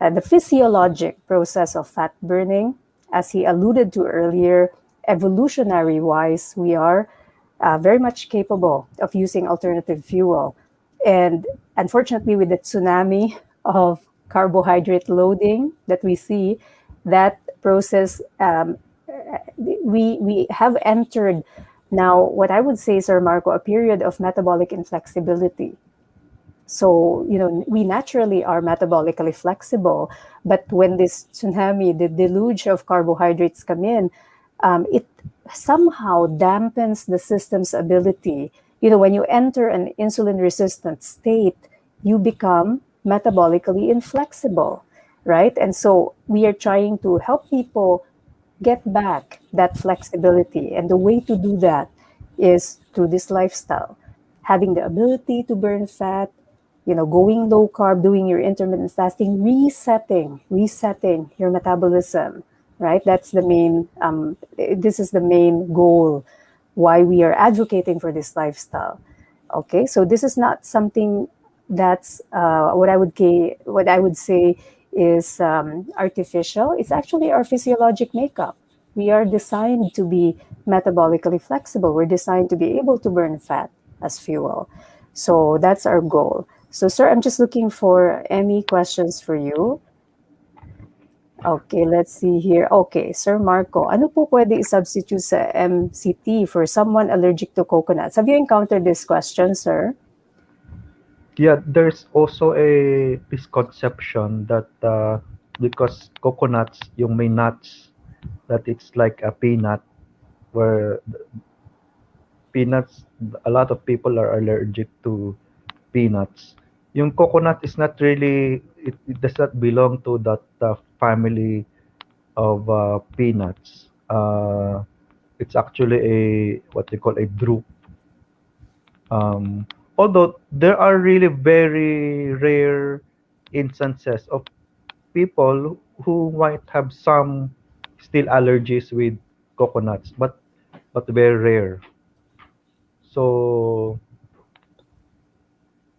Speaker 1: the physiologic process of fat burning. As he alluded to earlier, evolutionary wise, we are very much capable of using alternative fuel. And unfortunately, with the tsunami of carbohydrate loading that we see, that process, we have entered now what I would say, Sir Marco, a period of metabolic inflexibility. So, we naturally are metabolically flexible, but when this tsunami, the deluge of carbohydrates come in, it somehow dampens the system's ability. When you enter an insulin resistant state, you become metabolically inflexible, right? And so we are trying to help people get back that flexibility. And the way to do that is through this lifestyle, having the ability to burn fat, going low carb, doing your intermittent fasting, resetting your metabolism, right? That's the main, this is the main goal why we are advocating for this lifestyle. Okay, so this is not something that's what I would say is artificial. It's actually our physiologic makeup. We are designed to be metabolically flexible. We're designed to be able to burn fat as fuel. So that's our goal. So, sir, I'm just looking for any questions for you. Okay, let's see here. Okay, Sir Marco, ano po pwede i-substitute sa MCT for someone allergic to coconuts? Have you encountered this question, sir?
Speaker 2: Yeah, there's also a misconception that because coconuts, yung may nuts, that it's like a peanut, where peanuts, a lot of people are allergic to peanuts. Yung coconut is not really, it does not belong to that family of peanuts. It's actually a, what they call a drupe. Um, Although there are really very rare instances of people who might have some still allergies with coconuts, but very rare. So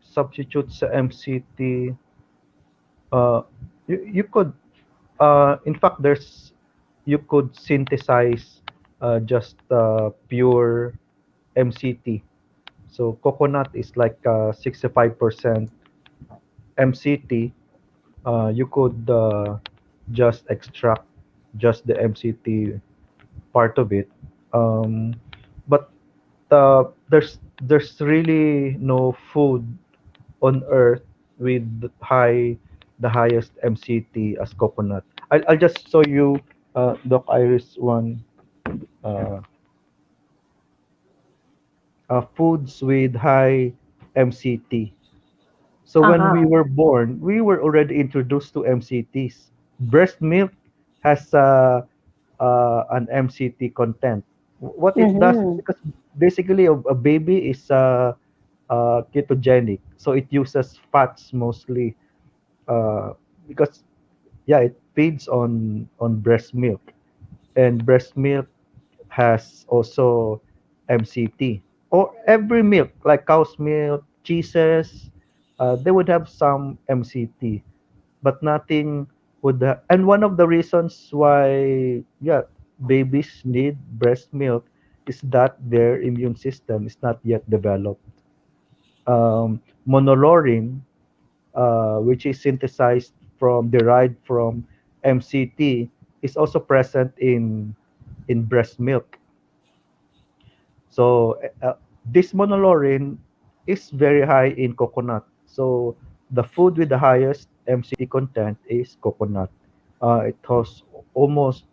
Speaker 2: substitute sa MCT, uh, you could, in fact, you could synthesize just pure MCT. So coconut is like 65% MCT. You could just extract just the MCT part of it. But there's really no food on earth with high the highest MCT as coconut. I'll just show you, Doc Iris, one uh, foods with high MCT. So when we
Speaker 1: Uh-huh.
Speaker 2: were born, we were already introduced to MCTs. Breast milk has an MCT content. What it does is
Speaker 1: Mm-hmm.
Speaker 2: because basically a baby is ketogenic, so it uses fats mostly, uh, because yeah, it feeds on breast milk, and breast milk has also MCT. Or every milk, like cow's milk, cheeses, they would have some MCT, but nothing would. And one of the reasons why, yeah, babies need breast milk is that their immune system is not yet developed. Monolaurin, which is synthesized from derived from MCT, is also present in breast milk. So this monolaurin is very high in coconut. So the food with the highest MCT content is coconut. It has almost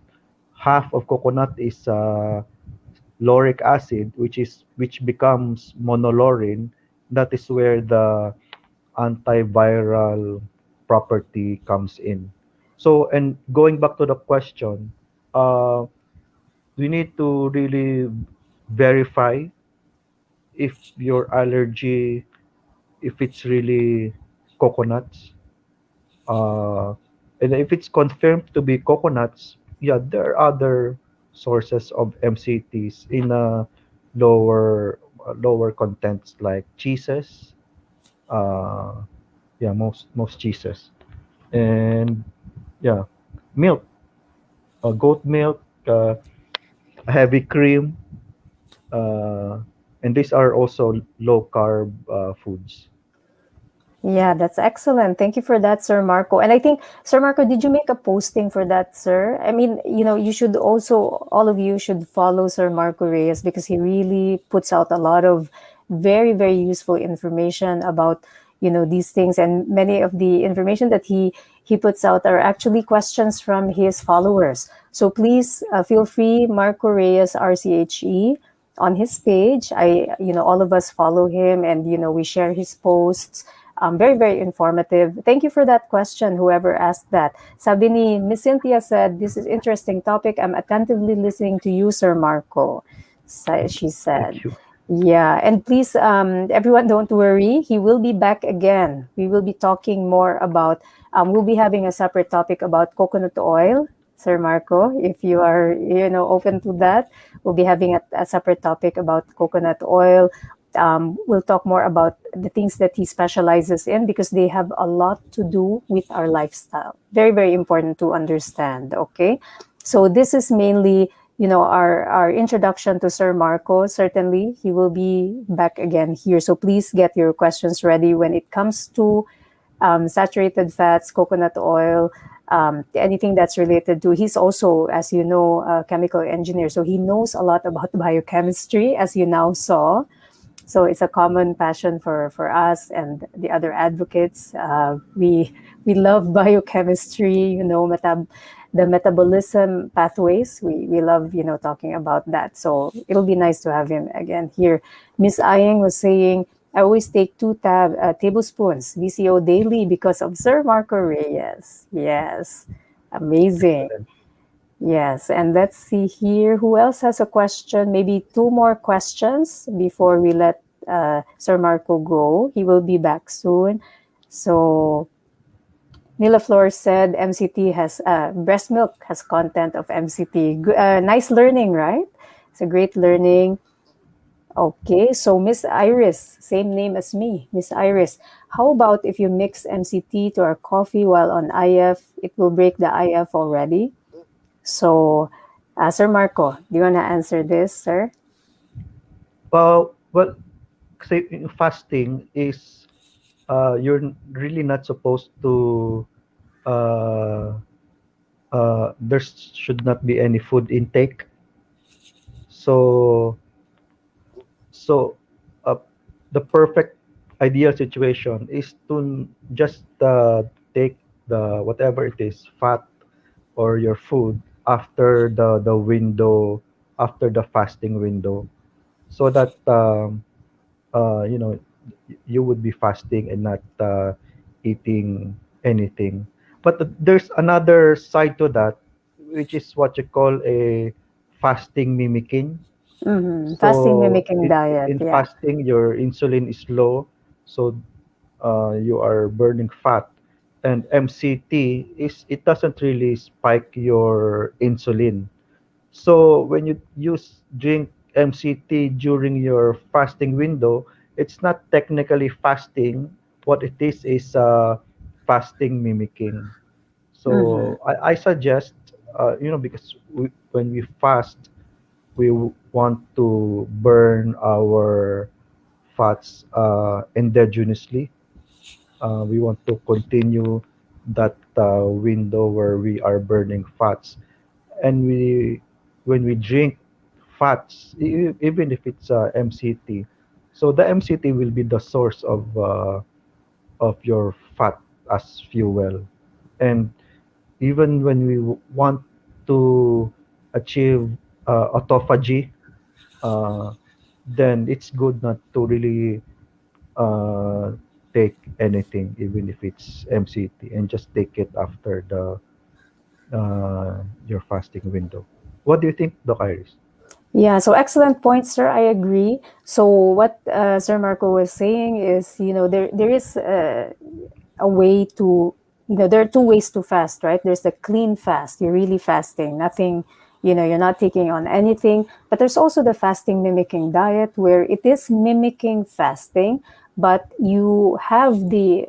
Speaker 2: half of coconut is lauric acid, which becomes monolaurin. That is where the antiviral property comes in. So, and going back to the question, uh, we need to really verify if your allergy, if it's really coconuts, uh, and if it's confirmed to be coconuts, yeah, there are other sources of MCTs in lower contents like cheeses, uh, yeah, most cheeses, and yeah, milk, goat milk, heavy cream, uh, and these are also low carb foods.
Speaker 1: Yeah, that's excellent. Thank you for that, Sir Marco. And I think, Sir Marco, did you make a posting for that, sir? I mean, you should also, all of you should follow Sir Marco Reyes because he really puts out a lot of very, very useful information about, these things. And many of the information that he puts out are actually questions from his followers. So please feel free, Marco Reyes, RCHE, on his page. All of us follow him and, we share his posts. Very, very informative. Thank you for that question, whoever asked that. Sabi ni Miss Cynthia said, this is interesting topic. I'm attentively listening to you, Sir Marco, she said.
Speaker 2: Thank you.
Speaker 1: Yeah, and please, everyone, don't worry. He will be back again. We will be talking more about, we'll be having a separate topic about coconut oil, Sir Marco. If you are, open to that, we'll be having a separate topic about coconut oil. We'll talk more about the things that he specializes in because they have a lot to do with our lifestyle. Very, very important to understand. Okay. So this is mainly, our introduction to Sir Marco. Certainly, he will be back again here. So please get your questions ready when it comes to saturated fats, coconut oil, anything that's related to. He's also, as you know, a chemical engineer. So he knows a lot about biochemistry, as you now saw. So it's a common passion for us and the other advocates. We love biochemistry, the metabolism pathways. We love talking about that. So it'll be nice to have him again here. Miss Ayeng was saying, I always take two tablespoons VCO daily because of Sir Marco Reyes. Yes, amazing.
Speaker 2: Excellent.
Speaker 1: Yes, and let's see here. Who else has a question? Maybe two more questions before we let Sir Marco go. He will be back soon. So Mila Flor said MCT has breast milk has content of MCT. Nice learning, right? It's a great learning. Okay, so Miss Iris, same name as me, Miss Iris. How about if you mix MCT to our coffee while on IF? It will break the IF already. So, Sir Marco, do you want to answer this, sir?
Speaker 2: Well, say fasting is, you're really not supposed to, uh, there should not be any food intake. So so uh, the perfect ideal situation is to just take the whatever it is, fat or your food after the window, after the fasting window, so that you know, you would be fasting and not eating anything. But there's another side to that, which is what you call a fasting mimicking.
Speaker 1: Fasting
Speaker 2: So
Speaker 1: mimicking diet,
Speaker 2: in
Speaker 1: yeah.
Speaker 2: fasting, your insulin is low, so you are burning fat. And MCT is, it doesn't really spike your insulin. So when you use drink MCT during your fasting window, it's not technically fasting. What it is fasting mimicking.
Speaker 1: Mm-hmm.
Speaker 2: So I suggest, because when we fast, we want to burn our fats endogenously. We want to continue that window where we are burning fats, and when we drink fats, even if it's MCT, so the MCT will be the source of your fat as fuel. And even when we want to achieve autophagy, uh, then it's good not to really uh, take anything, even if it's MCT, and just take it after the your fasting window. What do you think, Doc Iris?
Speaker 1: Yeah, so excellent point, sir. I agree. So what Sir Marco was saying is, there is a way to, there are two ways to fast, right? There's the clean fast. You're really fasting, nothing, you're not taking on anything. But there's also the fasting mimicking diet where it is mimicking fasting, but you have the,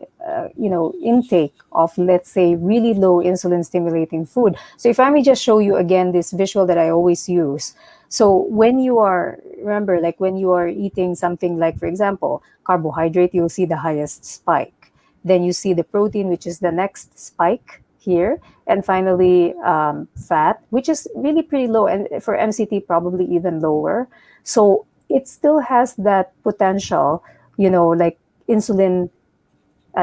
Speaker 1: intake of, let's say, really low insulin stimulating food. So if I may just show you again this visual that I always use. So when you are, remember, like when you are eating something like, for example, carbohydrate, you'll see the highest spike. Then you see the protein, which is the next spike here. And finally, fat, which is really pretty low. And for MCT, probably even lower. So it still has that potential, like insulin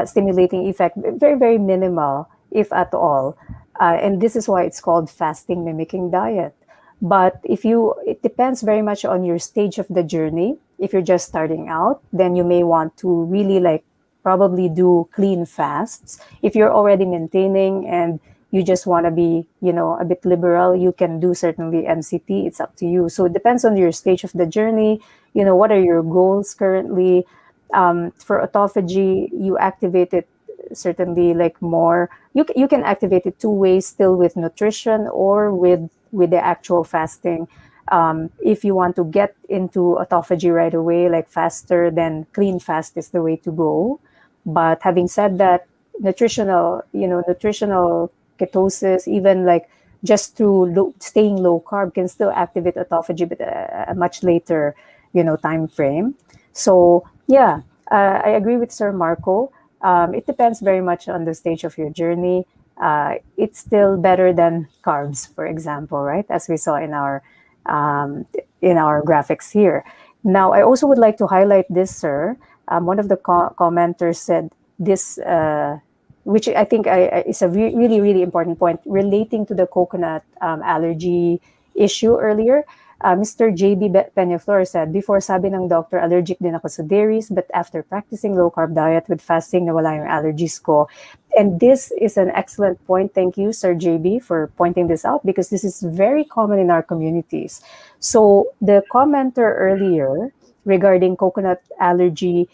Speaker 1: stimulating effect, very, very minimal, if at all. And this is why it's called fasting mimicking diet. But it depends very much on your stage of the journey. If you're just starting out, then you may want to really like probably do clean fasts. If you're already maintaining and you just want to be, a bit liberal, you can do certainly MCT. It's up to you. So it depends on your stage of the journey. What are your goals currently? For autophagy, you activate it certainly like more. You can activate it two ways, still with nutrition or with the actual fasting. If you want to get into autophagy right away, like faster, then clean fast is the way to go. But having said that, nutritional ketosis, even like just through staying low carb, can still activate autophagy, but a much later, time frame. So yeah, I agree with Sir Marco. It depends very much on the stage of your journey. It's still better than carbs, for example, right? As we saw um, in our graphics here. Now, I also would like to highlight this, sir. One of the commenters said this, which I think is a really, really important point relating to the coconut allergy issue earlier. Mr. JB Peñaflor said, before sabi ng doctor, allergic din ako sa dairies, but after practicing low-carb diet with fasting, nawala yung allergies ko. And this is an excellent point. Thank you, Sir JB, for pointing this out because this is very common in our communities. So the commenter earlier regarding coconut allergy,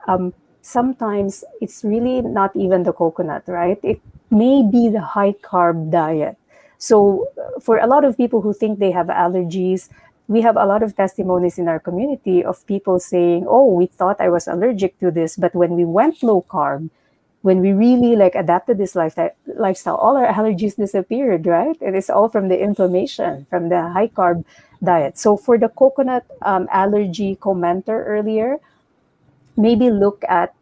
Speaker 1: um, sometimes it's really not even the coconut, right? It may be the high-carb diet. So for a lot of people who think they have allergies, we have a lot of testimonies in our community of people saying, "Oh, we thought I was allergic to this, but when we went low carb, when we really like adapted this lifestyle, all our allergies disappeared, right? And it's all from the inflammation from the high carb diet." So for the coconut allergy commenter earlier, maybe look at,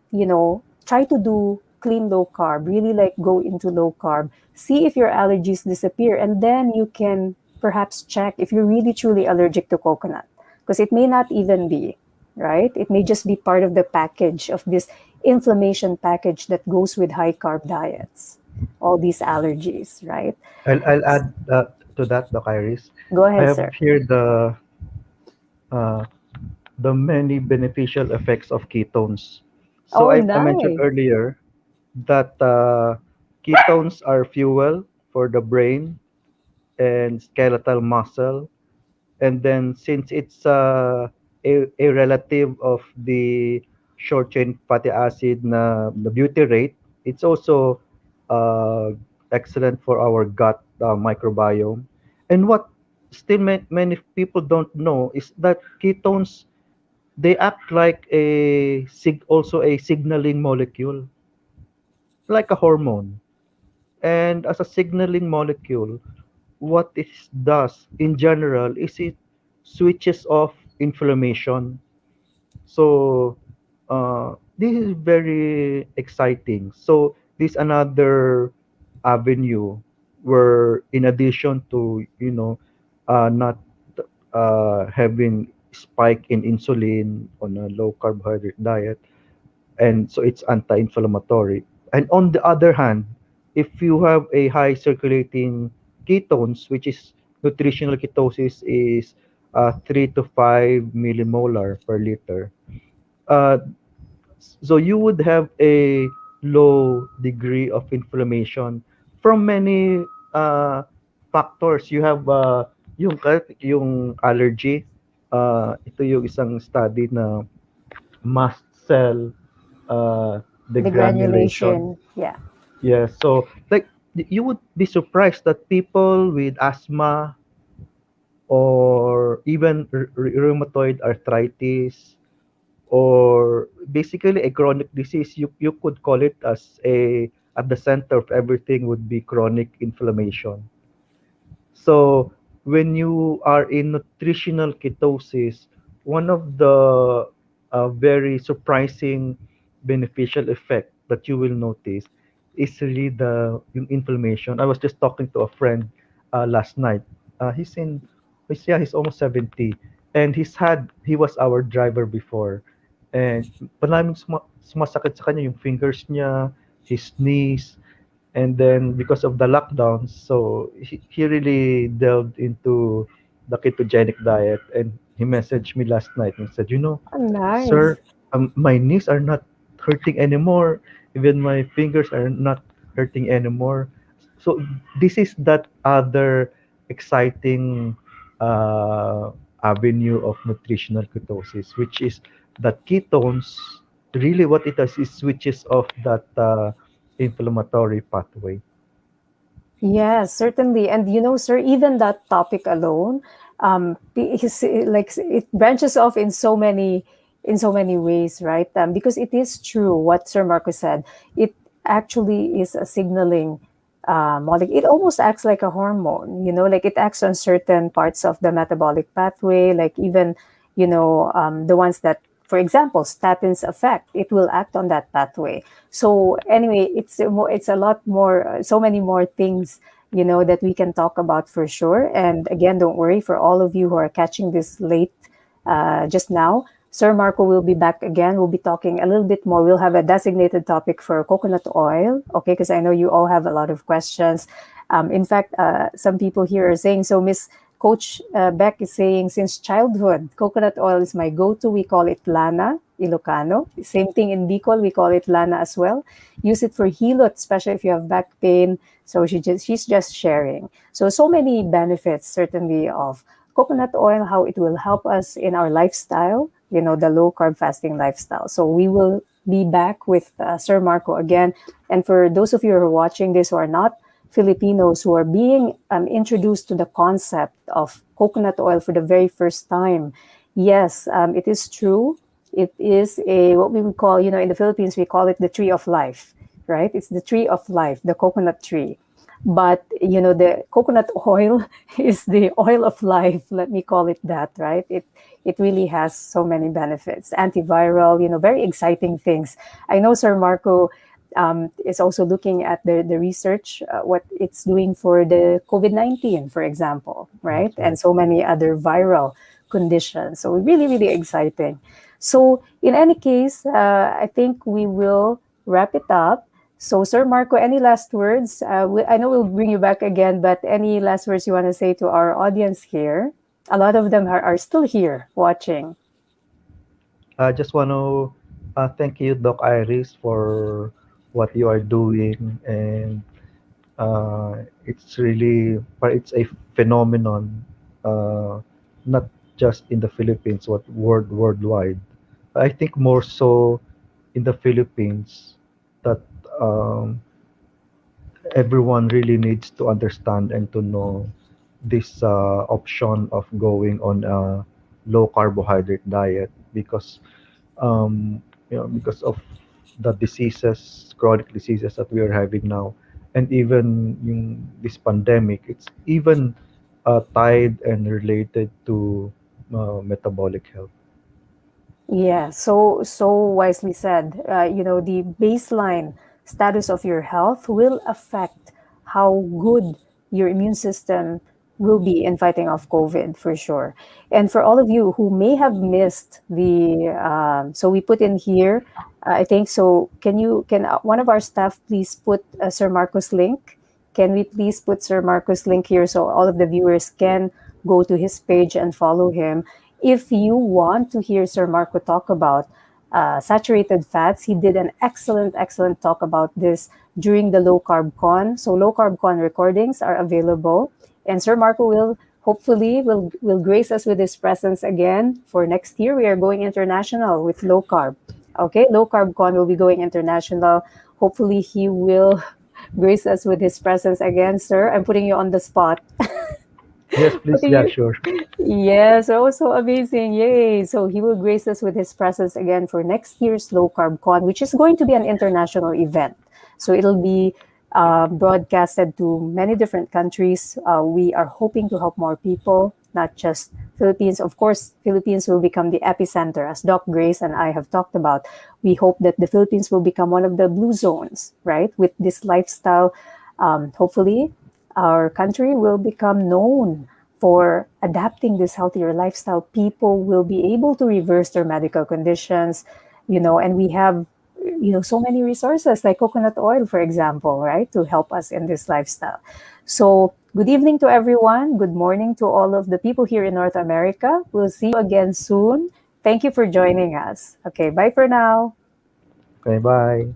Speaker 1: try to do clean low carb, really like go into low carb, see if your allergies disappear, and then you can perhaps check if you're really truly allergic to coconut. Because it may not even be, right? It may just be part of the package of this inflammation package that goes with high carb diets. all these allergies, right?
Speaker 2: I'll add to that, Doc Iris.
Speaker 1: Go
Speaker 2: I
Speaker 1: ahead,
Speaker 2: have
Speaker 1: sir.
Speaker 2: here uh, the many beneficial effects of ketones. So
Speaker 1: Oh,
Speaker 2: I mentioned
Speaker 1: nice.
Speaker 2: earlier that ketones are fuel for the brain and skeletal muscle. And then since it's a relative of the short chain fatty acid na the butyrate, it's also uh, excellent for our gut microbiome. And what still many people don't know is that ketones, they act like also a signaling molecule, like a hormone. And as a signaling molecule, what it does in general is it switches off inflammation. So this is very exciting. So this another avenue where, in addition to not having spike in insulin on a low carbohydrate diet, and so it's anti-inflammatory. And on the other hand, if you have a high circulating ketones, which is nutritional ketosis is 3 to 5 millimolar per liter, uh, so you would have a low degree of inflammation from many factors. You have yung allergy. Ito yung isang study na mast cell
Speaker 1: The
Speaker 2: degranulation.
Speaker 1: granulation. Yeah.
Speaker 2: Yeah, so like you would be surprised that people with asthma or even rheumatoid arthritis or basically a chronic disease, you could call it as a at the center of everything would be chronic inflammation. So when you are in nutritional ketosis, one of the very surprising beneficial effect that you will notice is really the yung inflammation. I was just talking to a friend last night. He's almost 70, and he was our driver before, and maraming sumasakit sa kanya yung fingers niya, his knees, and then because of the lockdowns, so he really delved into the ketogenic diet, and he messaged me last night and said,
Speaker 1: Oh, nice.
Speaker 2: sir, my knees are not hurting anymore, even my fingers are not hurting anymore. So this is that other exciting uh, avenue of nutritional ketosis, which is that ketones, really what it does is switches off that inflammatory pathway.
Speaker 1: Yes, certainly. And sir, even that topic alone, like it branches off in so many ways, right? Because it is true what Sir Marco said. It actually is a signaling molecule. It almost acts like a hormone, like it acts on certain parts of the metabolic pathway, like even, the ones that, for example, statins affect, it will act on that pathway. So anyway, it's a lot more, so many more things, that we can talk about for sure. And again, don't worry, for all of you who are catching this late, just now, Sir Marco will be back again. We'll be talking a little bit more. We'll have a designated topic for coconut oil, okay? Because I know you all have a lot of questions. In fact, some people here are saying, so Miss Coach Beck is saying, since childhood, coconut oil is my go-to. We call it Lana, Ilocano. Same thing in Bicol, we call it Lana as well. Use it for hilot, especially if you have back pain. So she's just sharing. So many benefits, certainly, of coconut oil, how it will help us in our lifestyle, the low carb fasting lifestyle. So we will be back with Sir Marco again. And for those of you who are watching this who are not Filipinos, who are being introduced to the concept of coconut oil for the very first time, yes, it is true. It is what we would call, in the Philippines, we call it the tree of life, right? It's the tree of life, the coconut tree. But, the coconut oil is the oil of life, let me call it that, right? It really has so many benefits, antiviral, very exciting things. I know Sir Marco is also looking at the research, what it's doing for the COVID-19, for example, right?
Speaker 2: That's
Speaker 1: And
Speaker 2: right.
Speaker 1: so many other viral conditions. So really, really exciting. So in any case, I think we will wrap it up. So, Sir Marco, any last words? I know we'll bring you back again, but any last words you want to say to our audience here? A lot of them are still here watching.
Speaker 2: I just want to thank you, Doc Iris, for what you are doing, and it's really, but it's a phenomenon, not just in the Philippines, but worldwide. I think more so in the Philippines that um, everyone really needs to understand and to know this option of going on a low carbohydrate diet because because of the diseases, chronic diseases that we are having now, and even this pandemic, it's even tied and related to metabolic health.
Speaker 1: Yeah, so wisely said. The baseline status of your health will affect how good your immune system will be in fighting off COVID for sure. And for all of you who may have missed so we put in here, I think so. Can one of our staff please put Sir Marco's link? Can we please put Sir Marco's link here so all of the viewers can go to his page and follow him? If you want to hear Sir Marco talk about saturated fats, he did an excellent talk about this during the low carb con. So low carb con recordings are available, and Sir Marco will hopefully will grace us with his presence again for next year. We are going international with low carb. Okay, low carb con will be going international. Hopefully, he will grace us with his presence again, sir. I'm putting you on the spot.
Speaker 2: Yes, please.
Speaker 1: Putting
Speaker 2: Yeah,
Speaker 1: you
Speaker 2: sure.
Speaker 1: Yes, oh, so amazing. Yay. So he will grace us with his presence again for next year's Low Carb Con, which is going to be an international event. So it'll be broadcasted to many different countries. We are hoping to help more people, not just Philippines. Of course, Philippines will become the epicenter, as Doc Grace and I have talked about. We hope that the Philippines will become one of the blue zones, right? With this lifestyle, hopefully, our country will become known for adapting this healthier lifestyle. People will be able to reverse their medical conditions, and we have, so many resources like coconut oil, for example, right, to help us in this lifestyle. So, good evening to everyone. Good morning to all of the people here in North America. We'll see you again soon. Thank you for joining us. Okay, bye for now.
Speaker 2: Okay, bye.